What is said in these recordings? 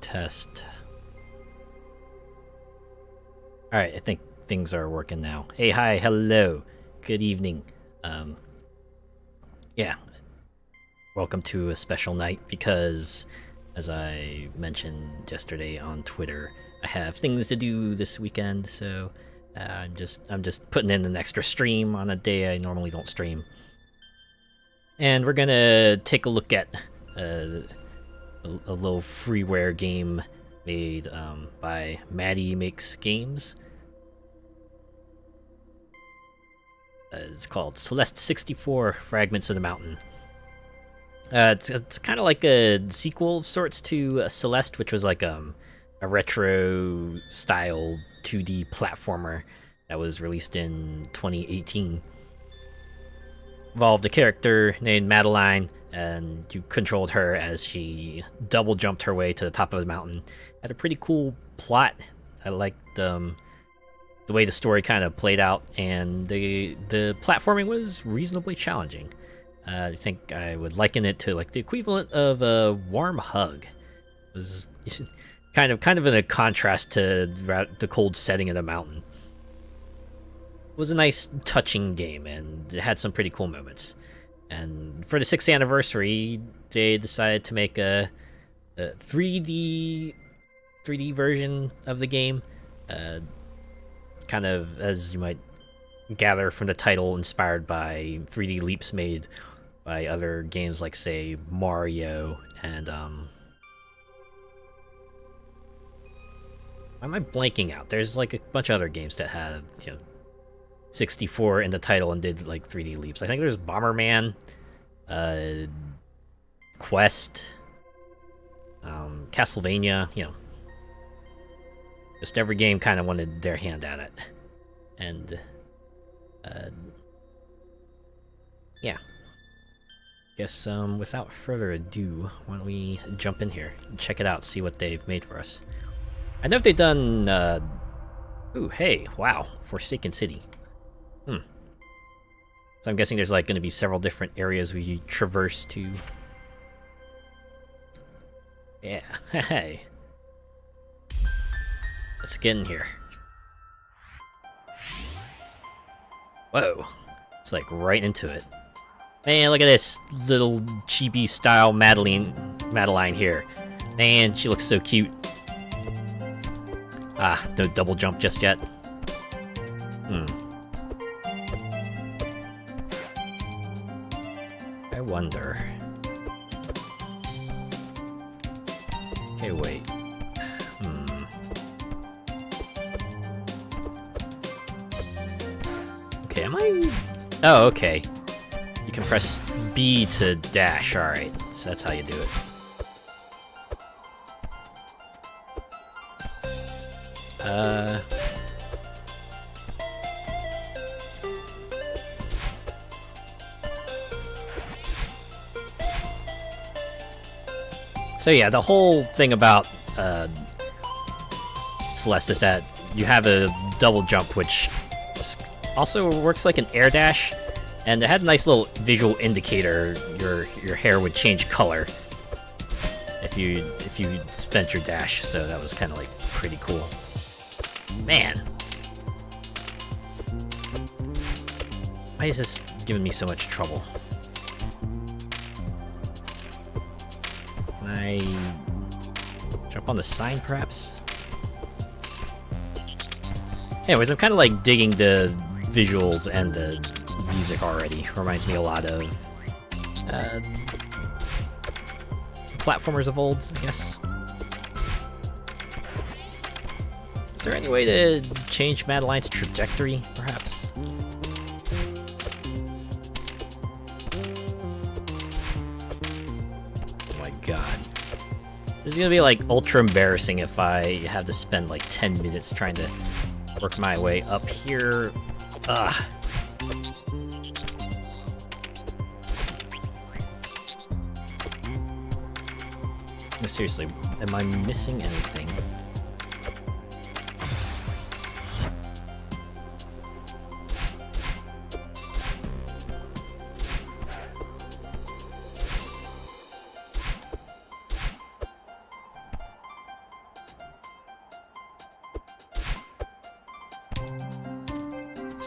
test. Alright, I think things are working now. Hey, hi, hello. Good evening. Yeah. Welcome to a special night because, as I mentioned yesterday on Twitter, I have things to do this weekend, so I'm just putting in an extra stream on a day I normally don't stream. And we're gonna take a look at a little freeware game made by Maddy Makes Games. It's called Celeste 64 Fragments of the Mountain. It's kind of like a sequel of sorts to Celeste, which was like a retro style 2D platformer that was released in 2018. Involved a character named Madeline, and you controlled her as she double jumped her way to the top of the mountain. Had a pretty cool plot. I liked the way the story kind of played out, and the platforming was reasonably challenging. I think I would liken it to like the equivalent of a warm hug. It was kind of in a contrast to the cold setting of the mountain. It was a nice, touching game, and it had some pretty cool moments. And for the 6th anniversary, they decided to make a 3D version of the game. Kind of, as you might gather from the title, inspired by 3D leaps made by other games like, say, Mario and why am I blanking out? There's like a bunch of other games that have, 64 in the title and did like 3D leaps. I think there's Bomberman, Quest, Castlevania, just every game kind of wanted their hand at it. And yeah. Guess without further ado, why don't we jump in here and check it out, see what they've made for us. I know if they've done ooh, hey, wow, Forsaken City. So I'm guessing there's like going to be several different areas we traverse to. Yeah, hey. Let's get in here. Whoa. It's like right into it. Man, look at this little chibi style Madeline here. Man, she looks so cute. Ah, no double jump just yet. I wonder. Okay, wait. Okay, am I... Oh, okay. You can press B to dash, alright. So that's how you do it. So yeah, the whole thing about Celeste is that you have a double jump, which also works like an air dash, and it had a nice little visual indicator. Your hair would change color if you spent your dash, so that was kind of like pretty cool. Man, why is this giving me so much trouble? Can I jump on the sign, perhaps? Anyways, I'm kind of like digging the visuals and the music already. Reminds me a lot of platformers of old, I guess. Is there any way to change Madeline's trajectory, perhaps? Oh my god. This is gonna be like ultra embarrassing if I have to spend like 10 minutes trying to work my way up here. Ugh. No, seriously, am I missing anything?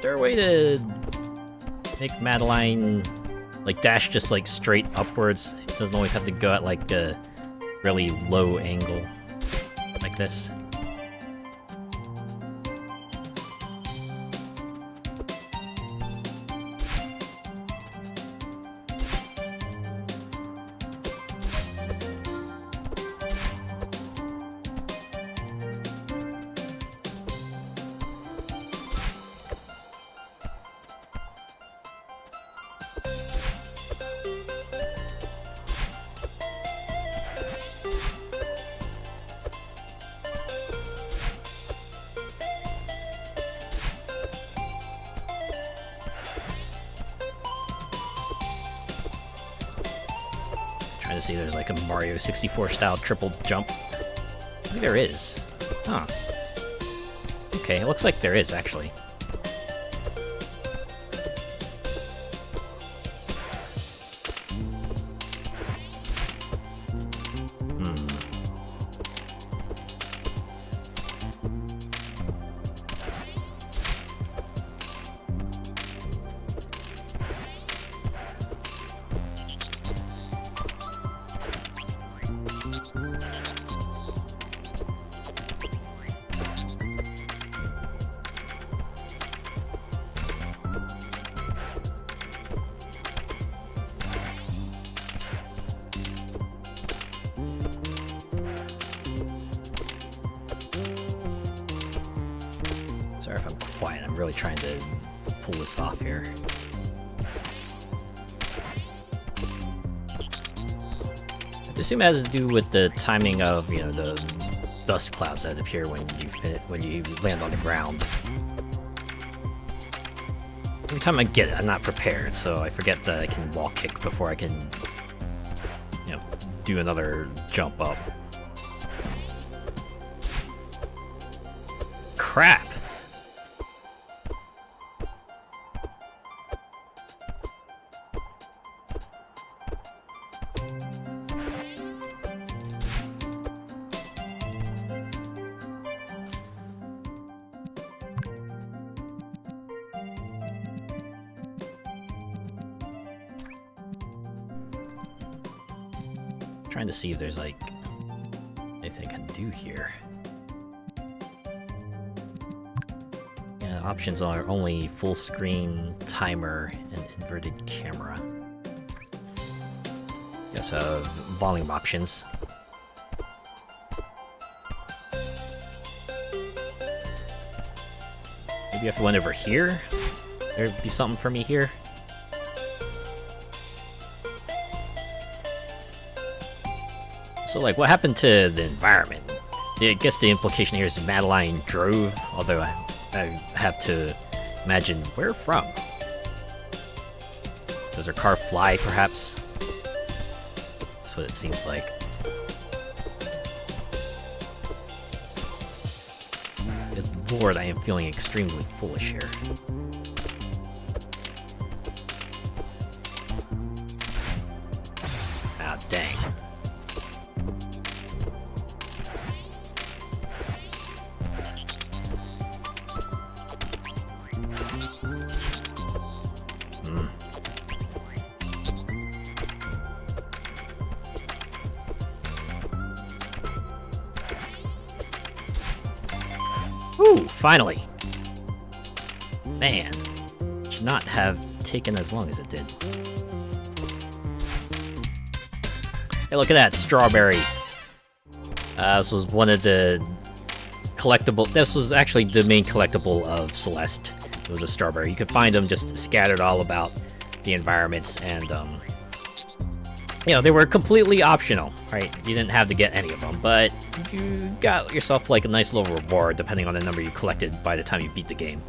Is there a way to make Madeline like dash just like straight upwards? It doesn't always have to go at like a really low angle like this. Trying to see if there's like a Mario 64 style triple jump. Maybe there is. Huh. Okay, it looks like there is actually. Sorry if I'm quiet, I'm really trying to pull this off here. I assume it has to do with the timing of, you know, the dust clouds that appear when you land on the ground. Every time I get it, I'm not prepared, so I forget that I can wall kick before I can, you know, do another jump up. Crap! Trying to see if there's like anything I can do here. Yeah, options are only full screen, timer, and inverted camera. Yes, volume options. Maybe if I went over here, there'd be something for me here. So, like, what happened to the environment? I guess the implication here is Madeline drove, although I have to imagine where from. Does her car fly, perhaps? That's what it seems like. Good lord, I am feeling extremely foolish here. Ah, dang. Ooh, finally! Man, should not have taken as long as it did. Hey, look at that, strawberry! This was one of the collectible. This was actually the main collectible of Celeste. It was a strawberry. You could find them just scattered all about the environments, and you know, they were completely optional, right? You didn't have to get any of them, but you got yourself like a nice little reward depending on the number you collected by the time you beat the game.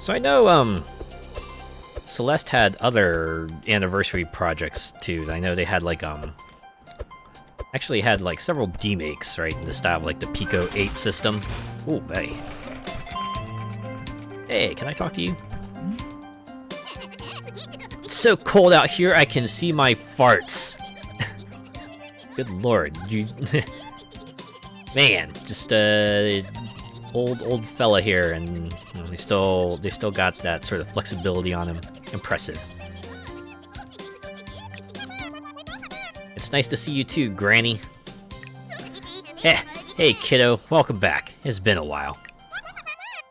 So I know Celeste had other anniversary projects too. I know they had like actually had like several demakes, right, in the style of like the Pico 8 system. Ooh, hey. Hey, can I talk to you? It's so cold out here, I can see my farts. Good lord, you... Man, just, old fella here, and you know, they still got that sort of flexibility on him. Impressive. It's nice to see you too, Granny. Hey kiddo, welcome back. It's been a while.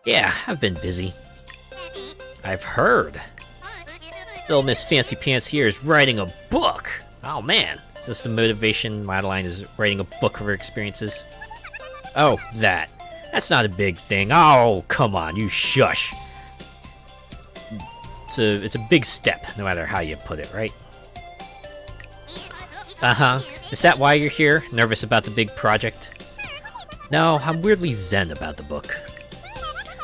Yeah, I've been busy. I've heard. Little Miss Fancy Pants here is writing a book. Oh man, is this the motivation? Madeline is writing a book of her experiences. Oh, that's not a big thing. Oh, come on, you shush. It's a big step, no matter how you put it, right? Uh-huh. Is that why you're here? Nervous about the big project? No, I'm weirdly zen about the book.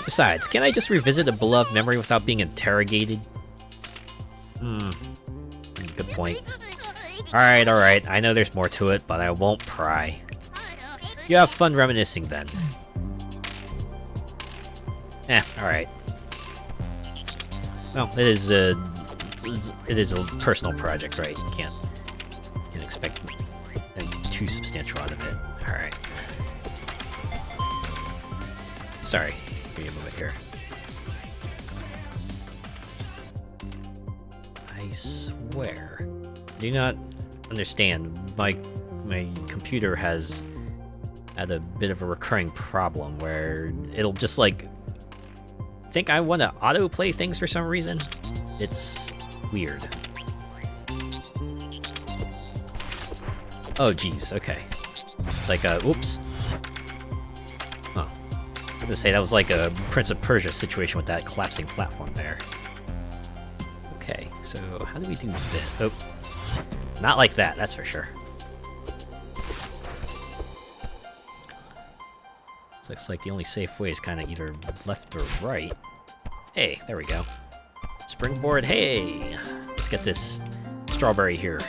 Besides, can't I just revisit a beloved memory without being interrogated? Good point. Alright, I know there's more to it, but I won't pry. You have fun reminiscing then. Alright. Well, it is a personal project, right? You can't expect anything too substantial out of it. Alright. Sorry, give me a moment here. I swear. I do not understand. My computer has had a bit of a recurring problem where it'll just like think I want to autoplay things for some reason. It's weird. Oh geez, okay. It's like a whoops. Huh. I was gonna say that was like a Prince of Persia situation with that collapsing platform there. Okay, so how do we do this? Oh, not like that, that's for sure. Looks like the only safe way is kind of either left or right. Hey, there we go. Springboard, hey! Let's get this strawberry here.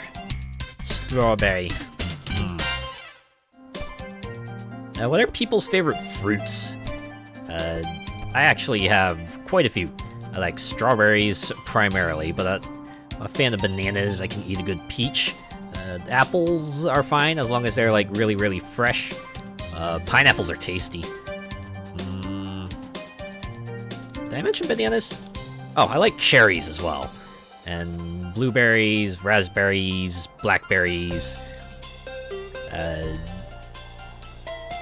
Strawberry. What are people's favorite fruits? I actually have quite a few. I like strawberries primarily, but I'm a fan of bananas. I can eat a good peach. Apples are fine as long as they're like really, really fresh. Pineapples are tasty. Did I mention bananas? Oh, I like cherries as well. And blueberries, raspberries, blackberries.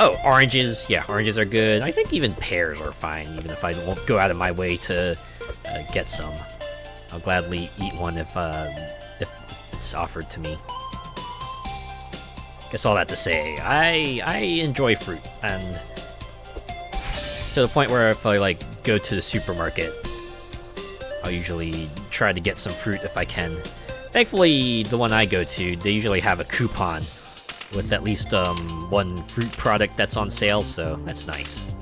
Oh, oranges. Yeah, oranges are good. I think even pears are fine, even if I won't go out of my way to get some. I'll gladly eat one if it's offered to me. Guess all that to say, I enjoy fruit, and to the point where if I like go to the supermarket, I'll usually try to get some fruit if I can. Thankfully, the one I go to, they usually have a coupon with at least one fruit product that's on sale, so that's nice.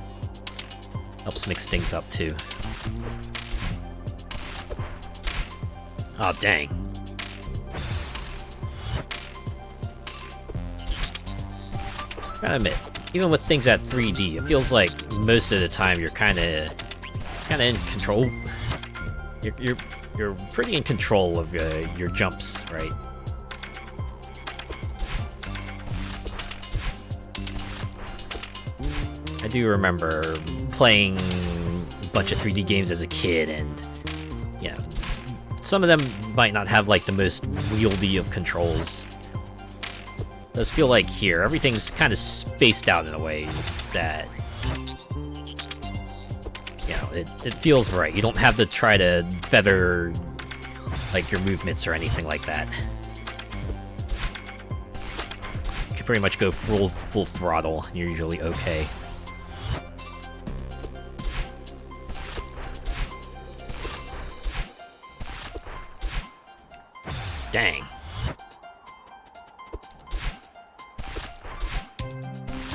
Helps mix things up too. Oh dang. Gotta admit, even with things at 3D, it feels like most of the time you're kinda in control. You're pretty in control of your jumps, right? I do remember playing a bunch of 3D games as a kid, and you know, some of them might not have like the most wieldy of controls. It does feel like here everything's kind of spaced out in a way that, you know, it feels right. You don't have to try to feather like your movements or anything like that. You can pretty much go full throttle, and you're usually okay. Dang.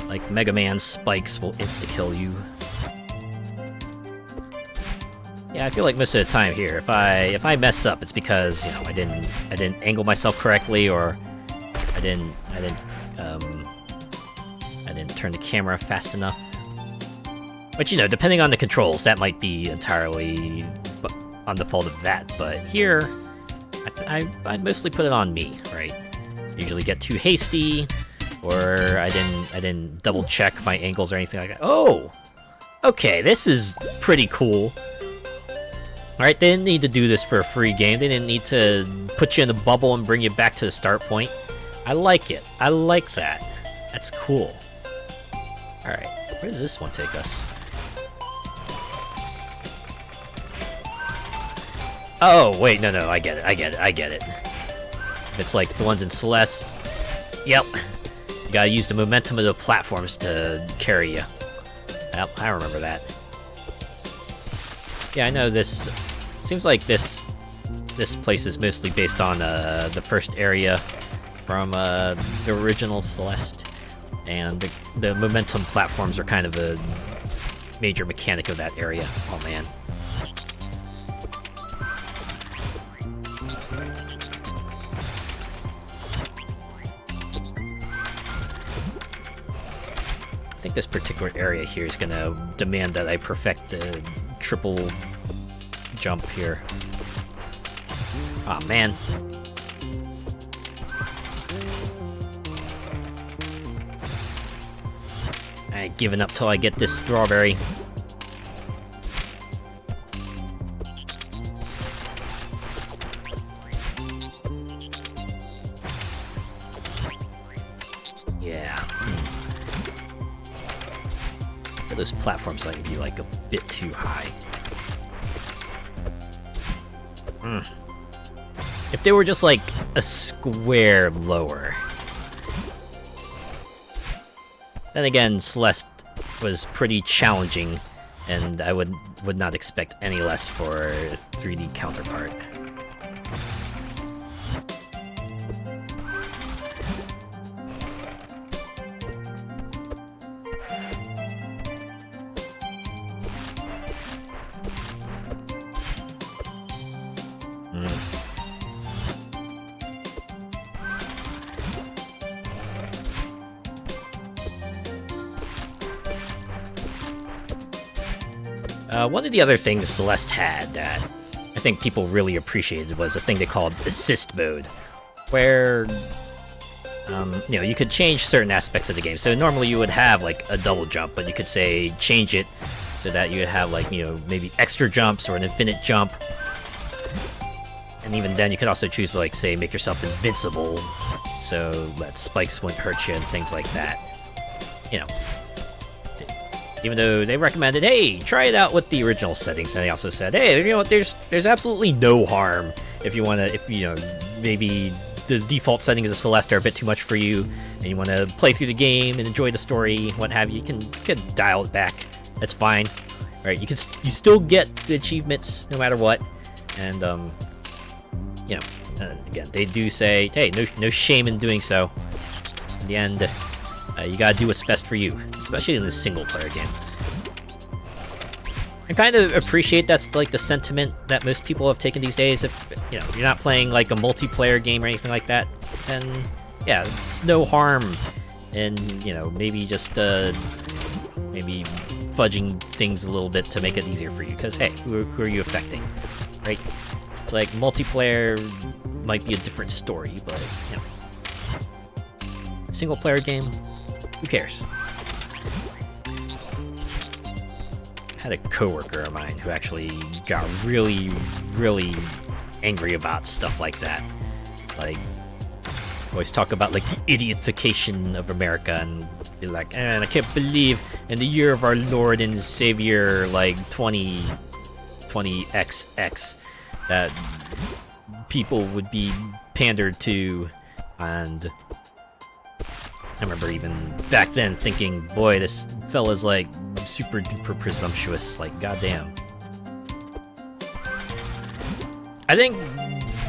Like Mega Man spikes will insta-kill you. Yeah, I feel like most of the time here, if I mess up, it's because, you know, I didn't angle myself correctly, or I didn't turn the camera fast enough. But you know, depending on the controls, that might be entirely on the fault of that. But here, I mostly put it on me, right? Usually get too hasty, or I didn't double check my angles or anything like that. Oh, Okay, this is pretty cool. Alright, they didn't need to do this for a free game. They didn't need to put you in a bubble and bring you back to the start point. I like it. I like that. That's cool. Alright, where does this one take us? Oh, wait, no, I get it. If it's like the ones in Celeste, yep. You gotta use the momentum of the platforms to carry you. Yep, I remember that. Yeah, I know this. Seems like this place is mostly based on the first area from the original Celeste, and the momentum platforms are kind of a major mechanic of that area. Oh man. I think this particular area here is gonna demand that I perfect the triple jump here. Aw, oh, man. I ain't giving up till I get this strawberry. Yeah. Those platforms might be like a bit too high. If they were just like a square lower. Then again, Celeste was pretty challenging, and I would not expect any less for a 3D counterpart. One of the other things Celeste had that I think people really appreciated was a thing they called assist mode, where you know, you could change certain aspects of the game. So normally you would have like a double jump, but you could say change it so that you have like, you know, maybe extra jumps or an infinite jump. And even then you could also choose to like say make yourself invincible so that spikes wouldn't hurt you and things like that. You know. Even though they recommended, hey, try it out with the original settings, and they also said, hey, you know what, there's absolutely no harm if you want to, if you know, maybe the default settings of Celeste are a bit too much for you, and you want to play through the game and enjoy the story, what have you, you can dial it back. That's fine. All right, you still get the achievements no matter what, and you know, again, they do say, hey, no shame in doing so. In the end. You gotta do what's best for you, especially in this single-player game. I kind of appreciate that's like the sentiment that most people have taken these days. If you know you're not playing like a multiplayer game or anything like that, then yeah, it's no harm in, you know, maybe just maybe fudging things a little bit to make it easier for you. Because hey, who are you affecting, right? It's like multiplayer might be a different story, but you know, single-player game. Who cares? I had a coworker of mine who actually got really, really angry about stuff like that. Like, always talk about like the idiotification of America and be like, and I can't believe in the year of our Lord and Savior, like 20XX, that people would be pandered to, and I remember even back then thinking, boy, this fella's like super duper presumptuous, like goddamn. I think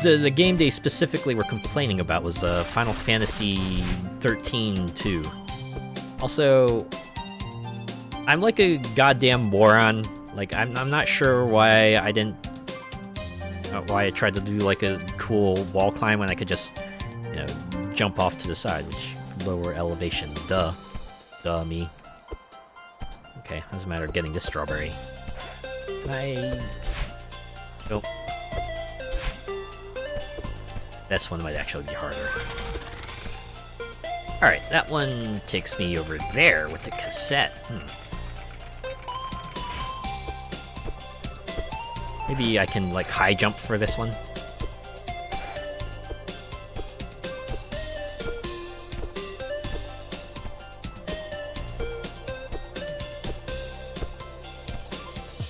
the game they specifically were complaining about was Final Fantasy 13 2. Also, I'm like a goddamn moron. Like I'm not sure why I didn't, why I tried to do like a cool wall climb when I could just, you know, jump off to the side, which lower elevation. Duh me. Okay, doesn't matter getting this strawberry. Nope. This one might actually be harder. Alright, that one takes me over there with the cassette. Maybe I can, like, high jump for this one.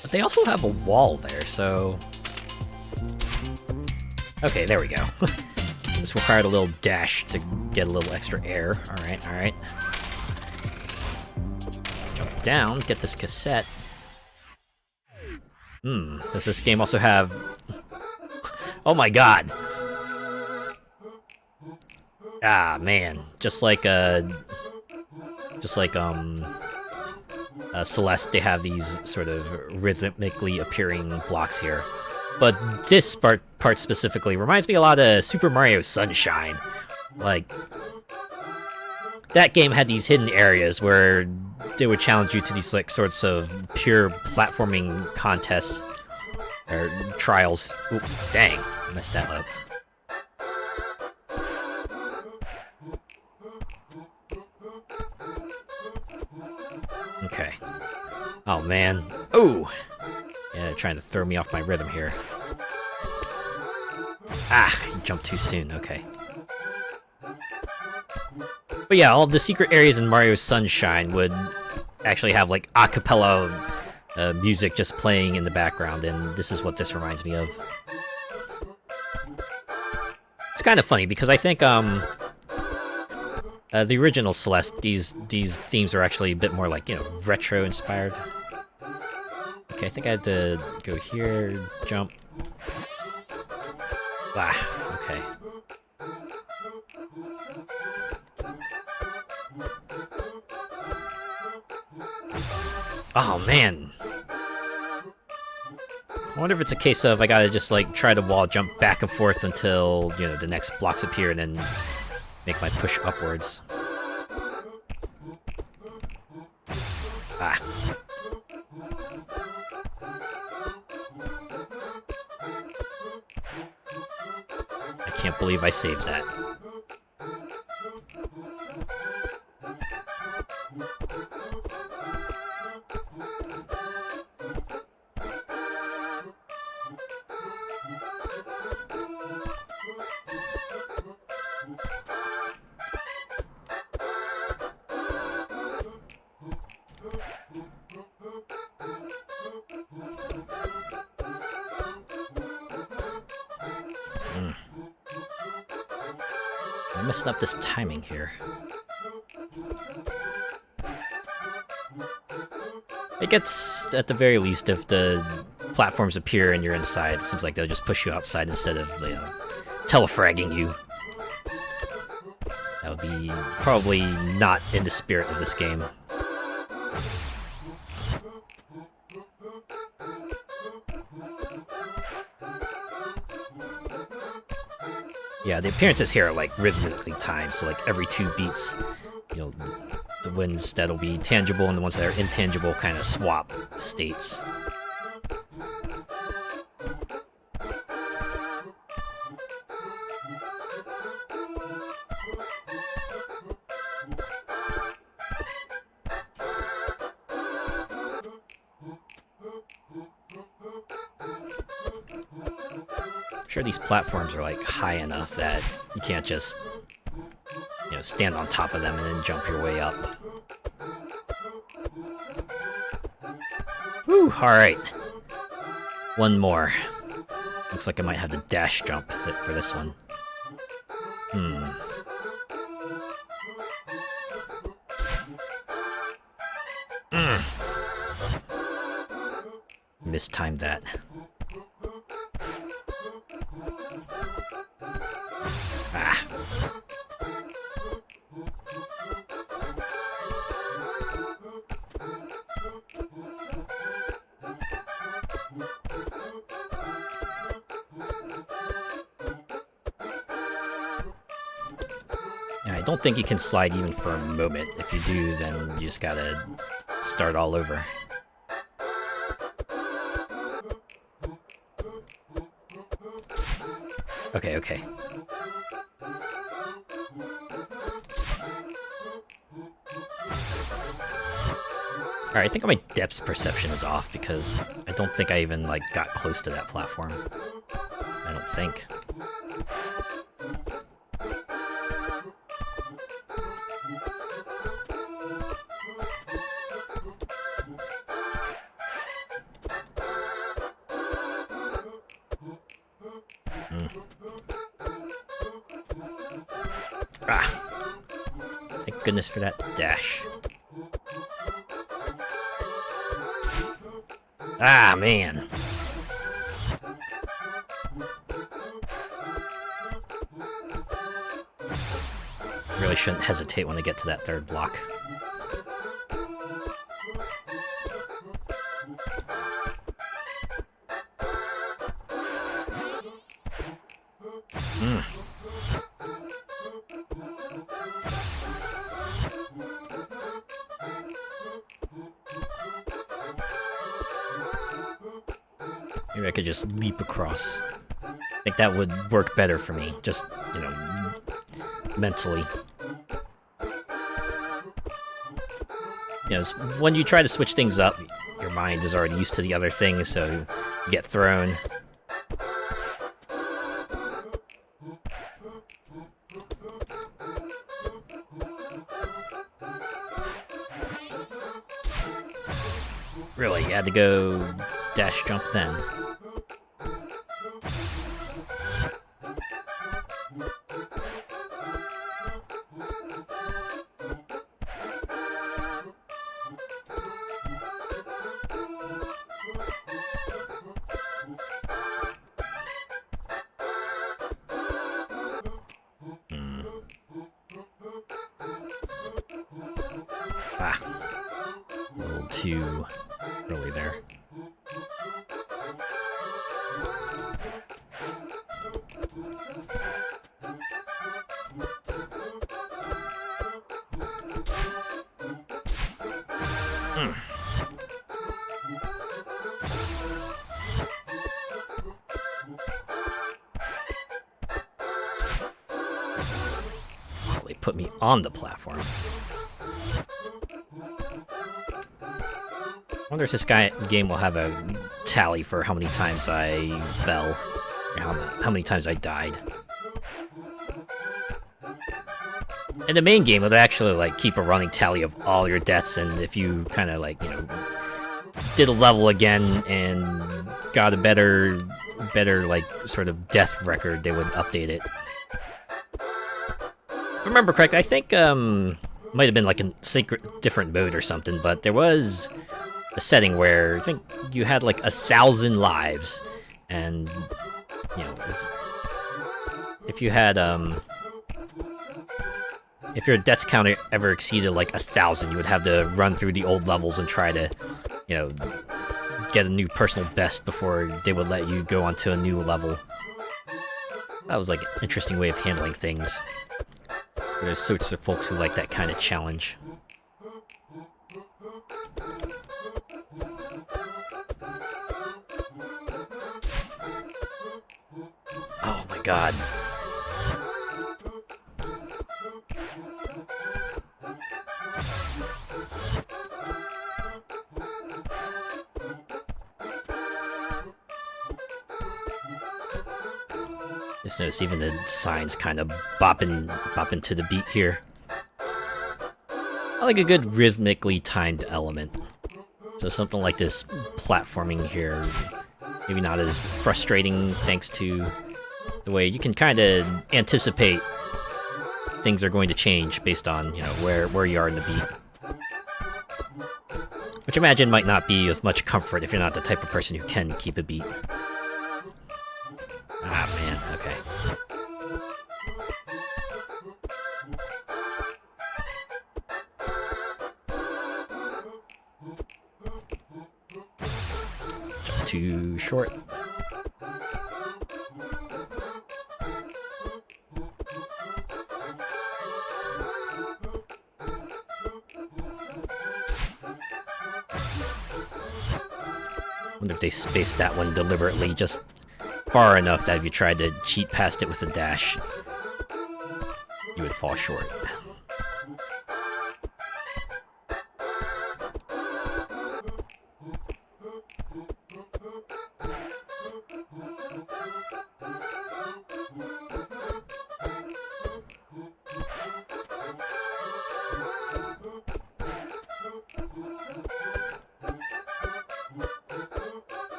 But they also have a wall there, so... Okay, there we go. This required a little dash to get a little extra air. Alright, alright. Jump down, get this cassette. Does this game also have... Oh my god! Ah, man. Just like Celeste, they have these sort of rhythmically appearing blocks here. But this part specifically reminds me a lot of Super Mario Sunshine. Like, that game had these hidden areas where they would challenge you to these like sorts of pure platforming contests or trials. Ooh, dang, I messed that up. Okay. Oh man. Ooh. Yeah, trying to throw me off my rhythm here. Ah, I jumped too soon. Okay. But yeah, all the secret areas in Mario Sunshine would actually have like a cappella music just playing in the background, and this is what this reminds me of. It's kind of funny because I think the original Celeste, these themes are actually a bit more like, you know, retro inspired. Okay, I think I had to go here, jump. Ah, okay. Oh, man. I wonder if it's a case of I gotta just, like, try to wall jump back and forth until, you know, the next blocks appear and then make my push upwards. Ah. I can't believe I saved that. I'm messing up this timing here. It gets, at the very least, if the platforms appear and you're inside, it seems like they'll just push you outside instead of, you know, telefragging you. That would be probably not in the spirit of this game. Yeah, the appearances here are like rhythmically timed, so like every 2 beats, you know, the ones that'll be tangible and the ones that are intangible kind of swap states. I'm sure these platforms are like high enough that you can't just, you know, stand on top of them and then jump your way up. Whew, alright. One more. Looks like I might have to dash jump for this one. Mistimed that. Ah. Yeah, I don't think you can slide even for a moment. If you do, then you just gotta start all over. Okay, okay. Alright, I think my depth perception is off because I don't think I even, like, got close to that platform. I don't think. Ah! Thank goodness for that dash. Ah, man. Really shouldn't hesitate when I get to that third block. Maybe I could just leap across. I think that would work better for me, just, you know, mentally. You know, when you try to switch things up, your mind is already used to the other things, so you get thrown. Really, you had to go dash jump then. Ah, a little too early there. Well, they put me on the platform. I wonder if this game will have a tally for how many times I fell, or how many times I died. In the main game, it'll actually like keep a running tally of all your deaths, and if you kind of like, you know, did a level again and got a better like sort of death record, they would update it. If I remember correctly, I think might have been like a different mode or something, but there was a setting where I think you had like 1,000 lives, and you know, if you had if your death counter ever exceeded like 1,000, you would have to run through the old levels and try to, you know, get a new personal best before they would let you go onto a new level. That was like an interesting way of handling things. There's sorts of folks who like that kind of challenge. Oh my god. Just notice even the signs kind of bopping to the beat here. I like a good rhythmically timed element. So something like this platforming here, maybe not as frustrating thanks to the way you can kind of anticipate things are going to change based on, you know, where you are in the beat. Which I imagine might not be of much comfort if you're not the type of person who can keep a beat. Ah, man, okay. Jump too short. Wonder if they spaced that one deliberately, just far enough that if you tried to cheat past it with a dash, you would fall short.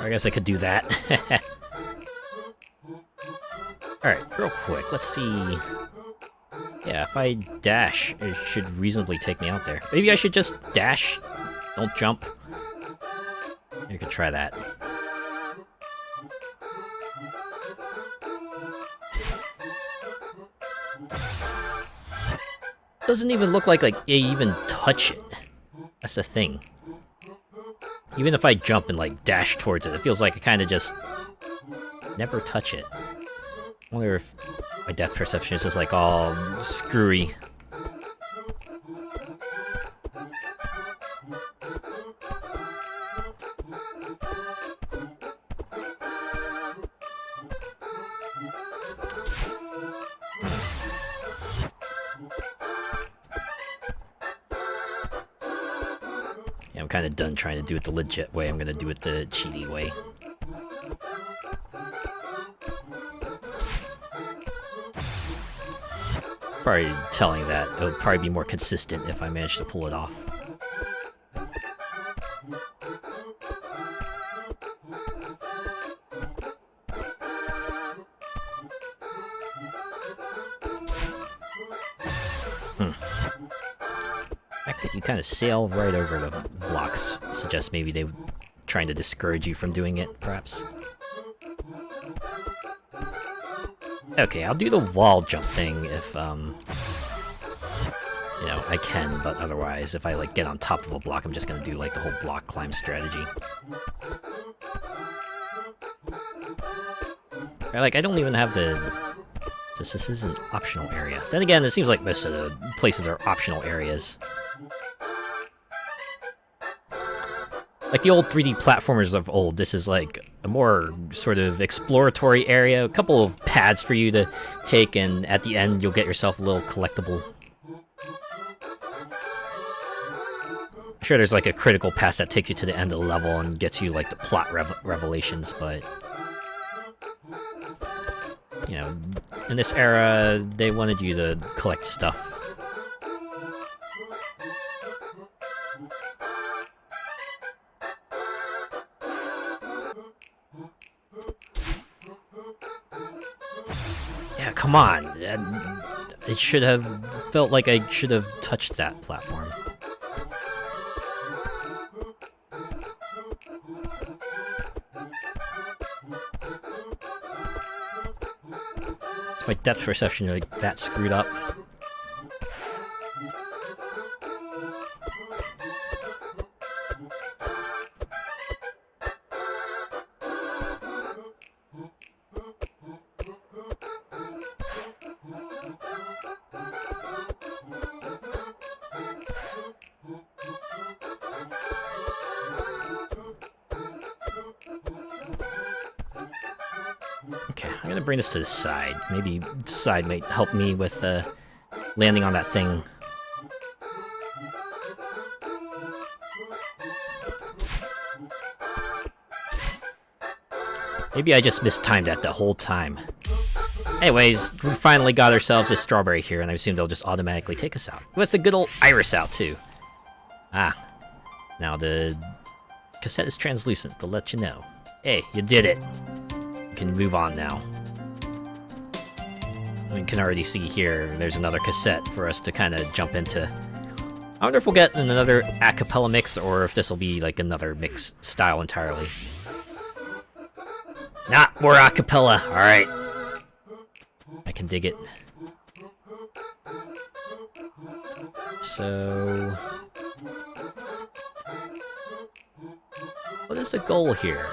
I guess I could do that. Alright, real quick, let's see... Yeah, if I dash, it should reasonably take me out there. Maybe I should just dash, don't jump. You could try that. Doesn't even look like I even touch it. That's the thing. Even if I jump and like dash towards it, it feels like I kind of just never touch it. I wonder if my depth perception is just like all screwy. Yeah, I'm kind of done trying to do it the legit way. I'm gonna do it the cheaty way. Probably telling that it would probably be more consistent if I managed to pull it off. The fact that you kind of sail right over the blocks suggests maybe they were trying to discourage you from doing it, perhaps. Okay, I'll do the wall jump thing if, you know, I can, but otherwise, if I, like, get on top of a block, I'm just gonna do, like, the whole block climb strategy. Or, like, I don't even have the... This is an optional area. Then again, it seems like most of the places are optional areas. Like the old 3D platformers of old, this is like a more sort of exploratory area, a couple of paths for you to take, and at the end you'll get yourself a little collectible. I'm sure there's like a critical path that takes you to the end of the level and gets you like the plot revelations, but... You know, in this era, they wanted you to collect stuff. Yeah, come on! It should have felt like I should have touched that platform. Is my depth perception like that screwed up? Okay, I'm gonna bring this to the side. Maybe the side might help me with landing on that thing. Maybe I just mistimed that the whole time. Anyways, we finally got ourselves a strawberry here, and I assume they'll just automatically take us out. With a good old iris out, too. Ah. Now the cassette is translucent, to let you know. Hey, you did it! You can move on now. We can already see here, there's another cassette for us to kind of jump into. I wonder if we'll get another a cappella mix, or if this will be like another mix style entirely. Nah, more a cappella, alright. I can dig it. So... what is the goal here?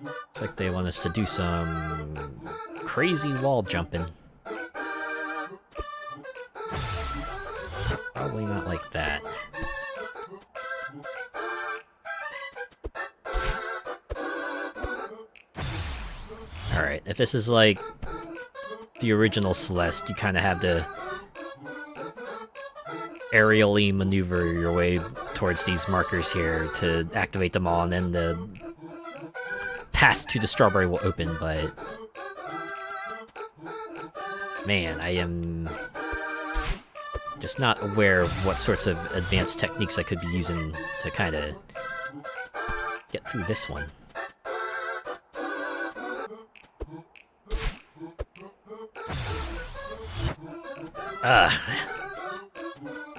Looks like they want us to do some crazy wall jumping. Probably not like that. Alright, if this is like the original Celeste, you kind of have to aerially maneuver your way towards these markers here to activate them all, and then the path to the strawberry will open, but... man, I am Just not aware of what sorts of advanced techniques I could be using to kind of get through this one.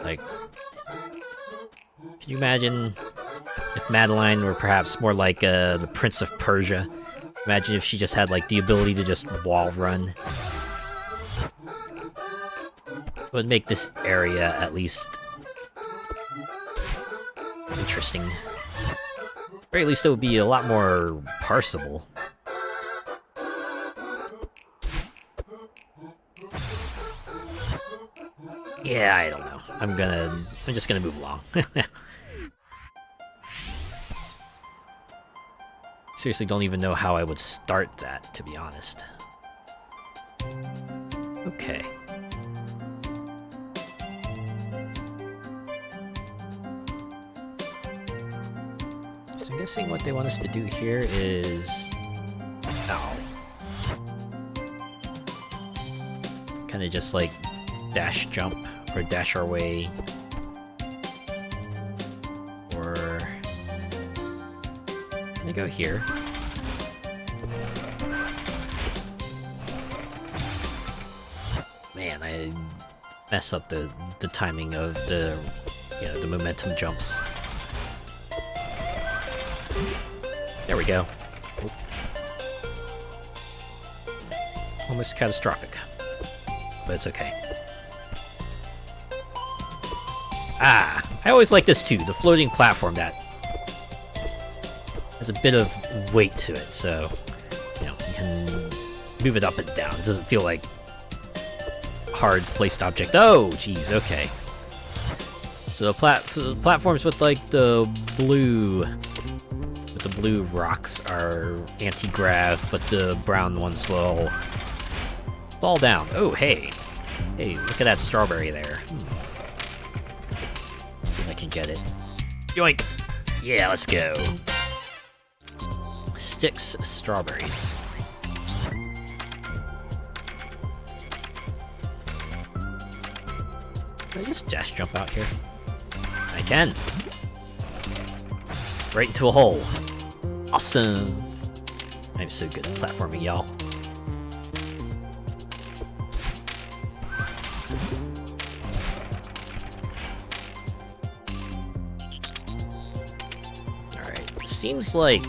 Like, can you imagine if Madeline were perhaps more like the Prince of Persia? Imagine if she just had like the ability to just wall run. It would make this area at least interesting. Or at least it would be a lot more parsable. Yeah, I don't know. I'm just gonna move along. Seriously, don't even know how I would start that, to be honest. Okay. So I'm guessing what they want us to do here is... Ow. Kinda just like dash jump, or dash our way. Or... I'm gonna go here. Man, I mess up the timing of the momentum jumps. There we go. Almost catastrophic, but it's okay. I always like this too, the floating platform that has a bit of weight to it, so you can move it up and down. It doesn't feel like a hard placed object. Oh, geez, okay. So the platforms with like the blue rocks are anti-grav, but the brown ones will fall down. Oh, hey, look at that strawberry there. Let's see if I can get it. Yoink! Yeah, let's go. Sticks strawberries. Can I just dash jump out here? I can. Right into a hole. Awesome. I'm so good at platforming, y'all. Alright, seems like...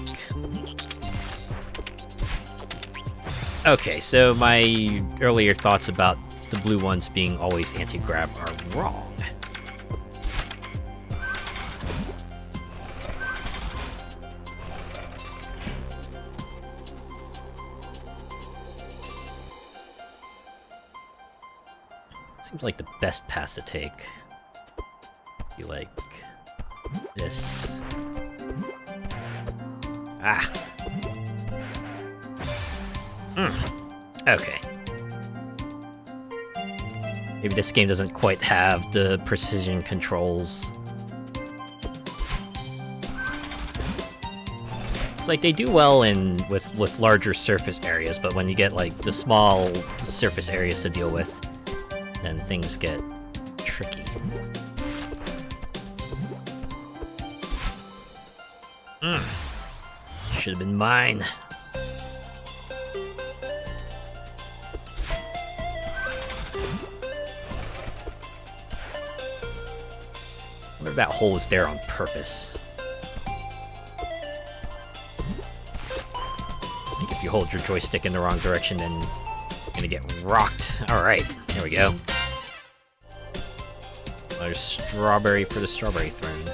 Okay, so my earlier thoughts about the blue ones being always anti-grav are wrong. Seems like the best path to take. Be like this. Okay. Maybe this game doesn't quite have the precision controls. It's like they do well with larger surface areas, but when you get like the small surface areas to deal with, then things get tricky. Should have been mine. I wonder if that hole was there on purpose. I think if you hold your joystick in the wrong direction, then you're gonna get rocked. Alright, there we go. Another strawberry for the strawberry throne.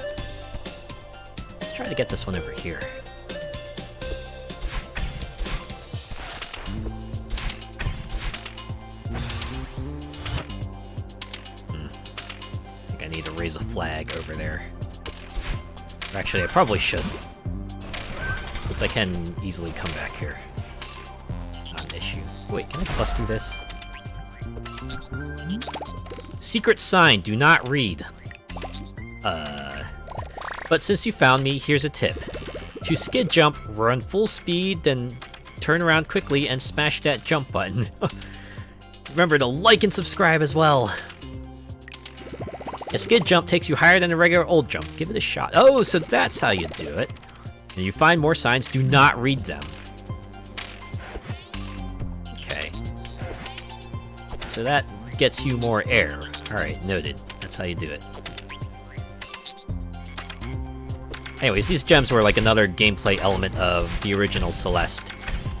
Let's try to get this one over here. I think I need to raise a flag over there. Or actually, I probably should. Since I can easily come back here. Not an issue. Wait, can I bust through this? Secret sign, do not read. But since you found me, here's a tip. To skid jump, run full speed, then turn around quickly and smash that jump button. Remember to like and subscribe as well. A skid jump takes you higher than a regular old jump. Give it a shot. Oh, so that's how you do it. And you find more signs, do not read them. Okay. So that gets you more air. Alright, noted. That's how you do it. Anyways, these gems were like another gameplay element of the original Celeste.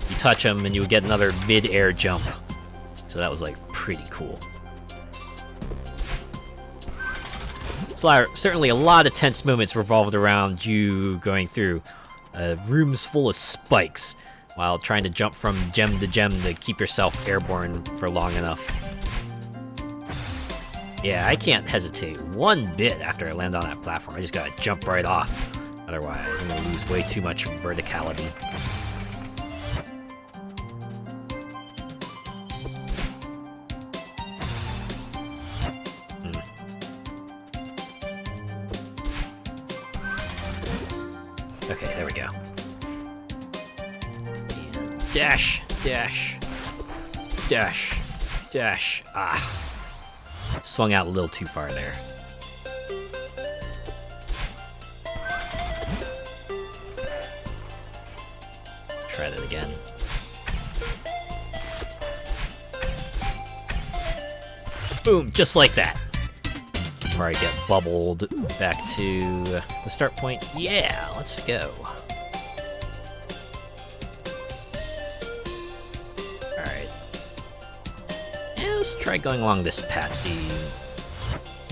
You touch them and you would get another mid-air jump. So that was like pretty cool. So certainly a lot of tense moments revolved around you going through rooms full of spikes while trying to jump from gem to gem to keep yourself airborne for long enough. Yeah, I can't hesitate one bit after I land on that platform. I just gotta jump right off. Otherwise, I'm gonna lose way too much verticality. Okay, there we go. And dash, dash, dash, dash. Ah. Swung out a little too far there. Try that again. Boom, just like that. Before I get bubbled back to the start point. Yeah, let's go. Alright. Yeah, let's try going along this path, see.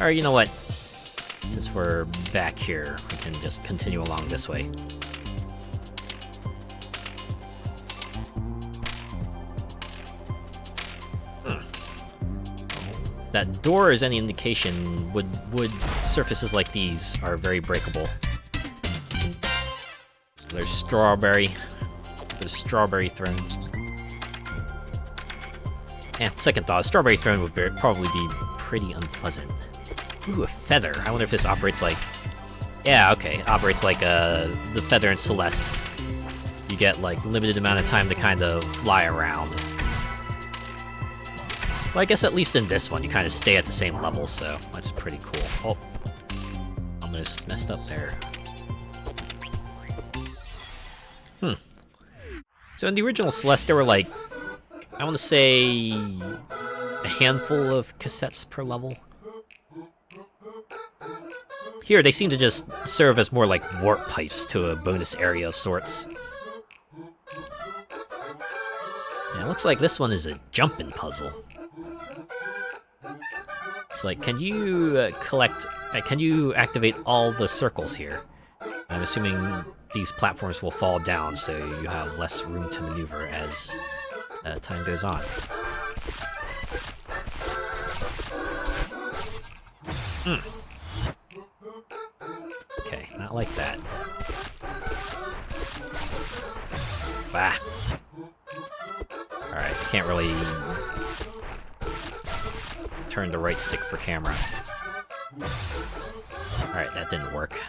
Or you know what? Since we're back here, we can just continue along this way. That door is any indication, wood surfaces like these are very breakable. There's strawberry. There's strawberry throne. Yeah, second thought, strawberry throne would probably be pretty unpleasant. Ooh, a feather. I wonder if this operates like... Yeah, okay. It operates like the feather in Celeste. You get like limited amount of time to kind of fly around. Well, I guess at least in this one, you kind of stay at the same level, so that's pretty cool. Oh, almost messed up there. So in the original Celeste, there were like, I want to say, a handful of cassettes per level. Here, they seem to just serve as more like warp pipes to a bonus area of sorts. Yeah, it looks like this one is a jumping puzzle. It's like, can you can you activate all the circles here? I'm assuming these platforms will fall down, so you have less room to maneuver as time goes on. Okay, not like that. Bah. Alright, I can't really turn the right stick for camera. Alright, that didn't work.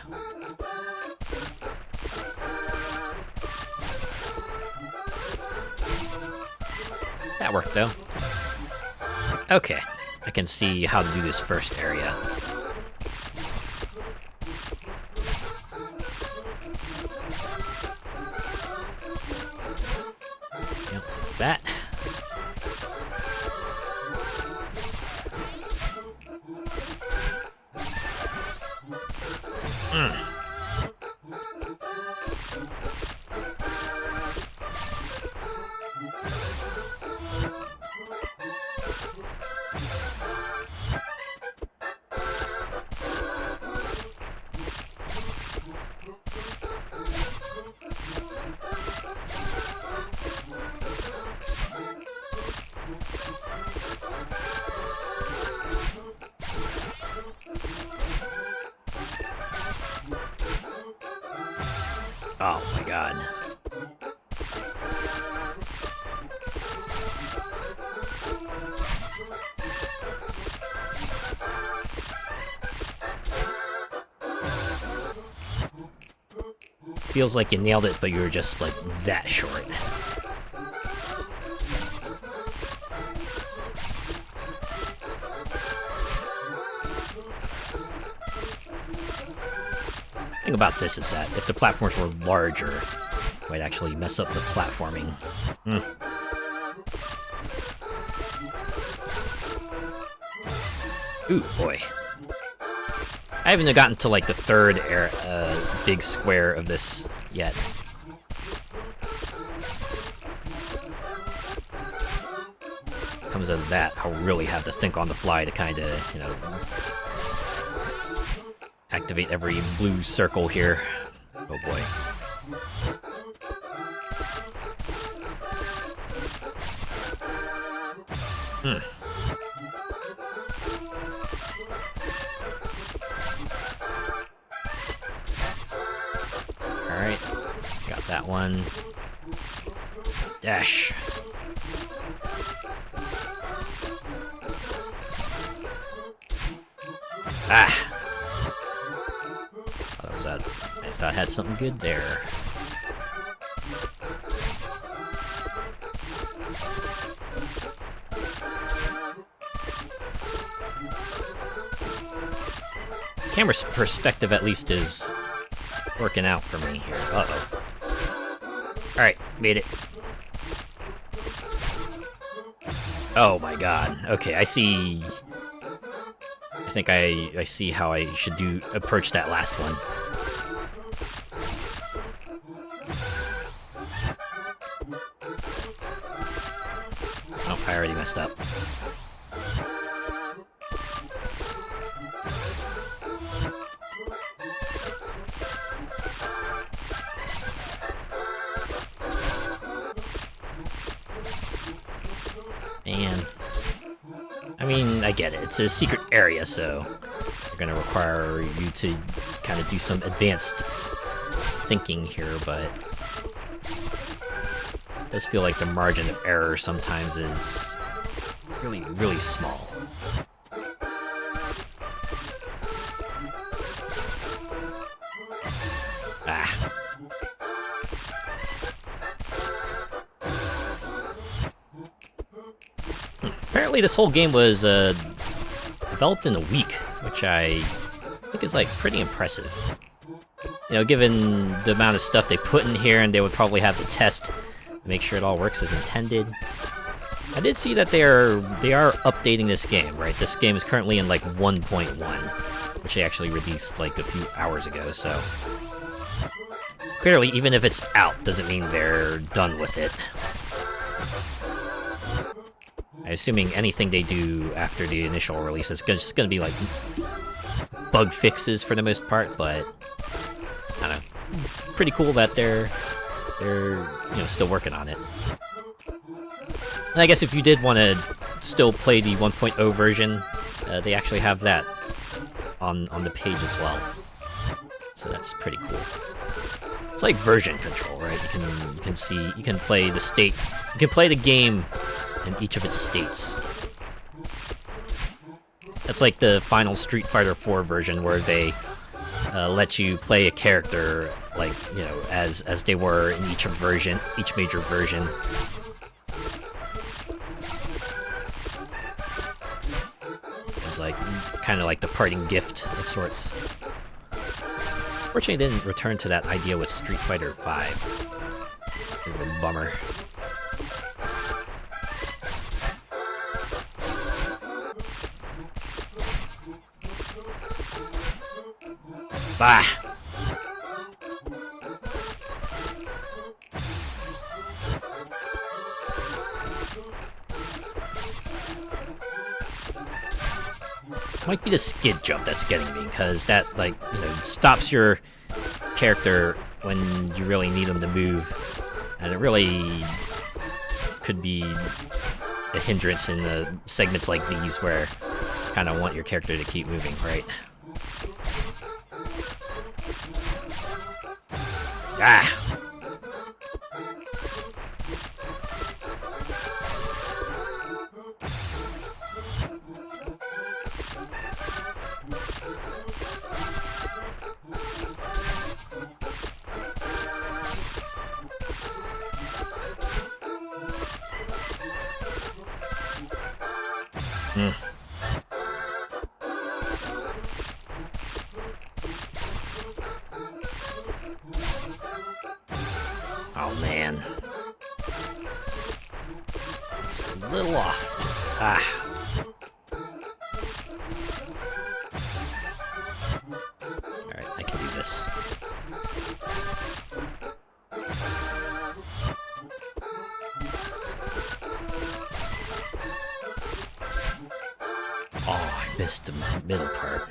That worked, though. Okay, I can see how to do this first area. Yep, like that. Oh my god. Feels like you nailed it, but you were just like that short. thing about this is that if the platforms were larger, it might actually mess up the platforming. Ooh, boy. I haven't even gotten to, like, the third big square of this yet. Comes out of that, I'll really have to think on the fly to kind of, you know, activate every blue circle here. Oh boy. Alright, got that one. Dash. Ah! Oh, that was that. I thought I had something good there. Camera's perspective, at least, is working out for me here. Uh-oh. Alright, made it. Oh my god. Okay, I see... I think I see how I should approach that last one. Oh, I already messed up. Man. I mean, I get it. It's a secret area, so they're gonna require you to kind of do some advanced thinking here, but it does feel like the margin of error sometimes is really, really small. Ah. Apparently this whole game was developed in a week, which I think is, like, pretty impressive. You know, given the amount of stuff they put in here, and they would probably have to test to make sure it all works as intended. I did see that they are updating this game, right? This game is currently in, like, 1.1, which they actually released, like, a few hours ago, so... Clearly, even if it's out, doesn't mean they're done with it. I'm assuming anything they do after the initial release is just gonna be, like, bug fixes for the most part, but I don't know. Pretty cool that they're you know, still working on it. And I guess if you did want to still play the 1.0 version, they actually have that on the page as well. So that's pretty cool. It's like version control, right? You can play the state, you can play the game in each of its states. That's like the final Street Fighter 4 version, where they let you play a character, like, you know, as they were in each major version. It's like kind of like the parting gift of sorts. Fortunately, they didn't return to that idea with Street Fighter 5. Bit of a bummer. Bah! Might be the skid jump that's getting me, because that, like, you know, stops your character when you really need them to move, and it really could be a hindrance in the segments like these where you kind of want your character to keep moving, right? Ah! a little off. Just, Alright, I can do this. Oh, I missed the middle part.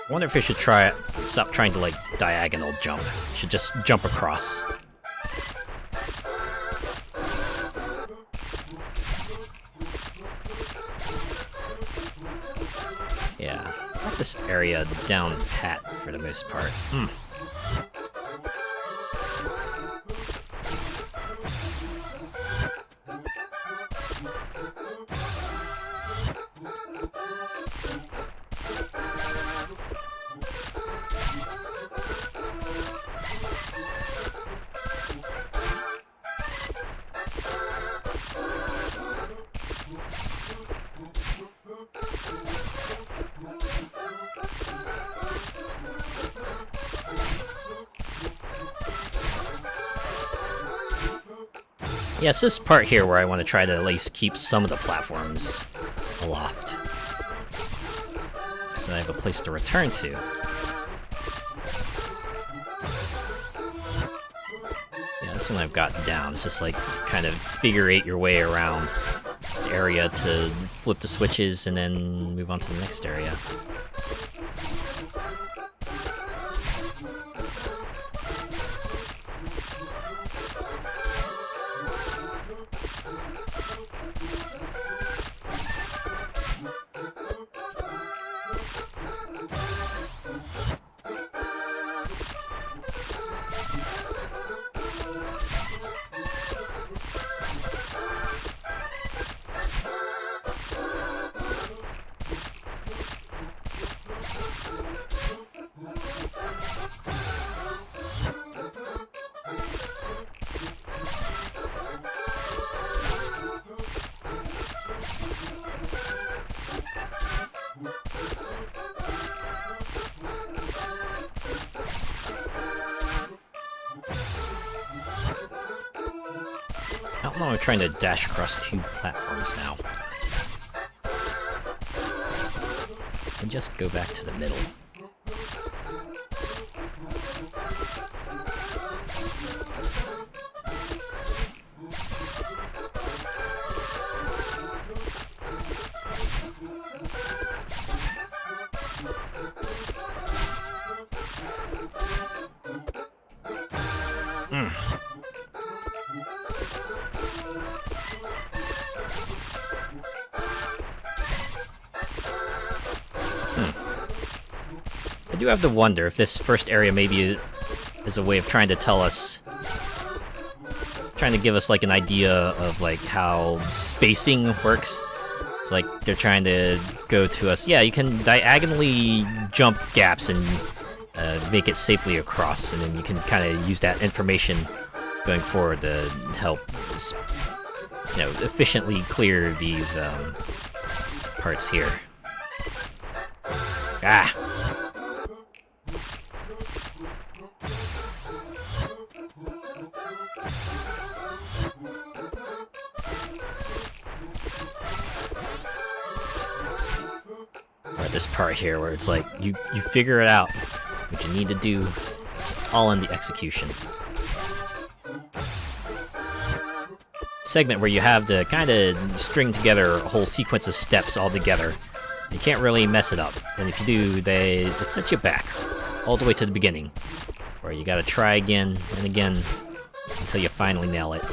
I wonder if we should stop trying to like diagonal jump. Should just jump across. Yeah, got this area down pat for the most part. Yes, this part here where I want to try to at least keep some of the platforms aloft, so I have a place to return to. Yeah, this one I've got down. It's just like kind of figure eight your way around the area to flip the switches and then move on to the next area. I don't know, I'm trying to dash across two platforms now. And just go back to the middle. I do have to wonder if this first area maybe is a way of trying to tell us, trying to give us like an idea of like how spacing works. It's like they're trying to go to us, yeah, you can diagonally jump gaps and make it safely across, and then you can kind of use that information going forward to help, efficiently clear these parts here. Ah! Or this part here where it's like, you figure it out, what you need to do, it's all in the execution. Segment where you have to kind of string together a whole sequence of steps all together. You can't really mess it up, and if you do, it sets you back all the way to the beginning, where you gotta try again and again until you finally nail it.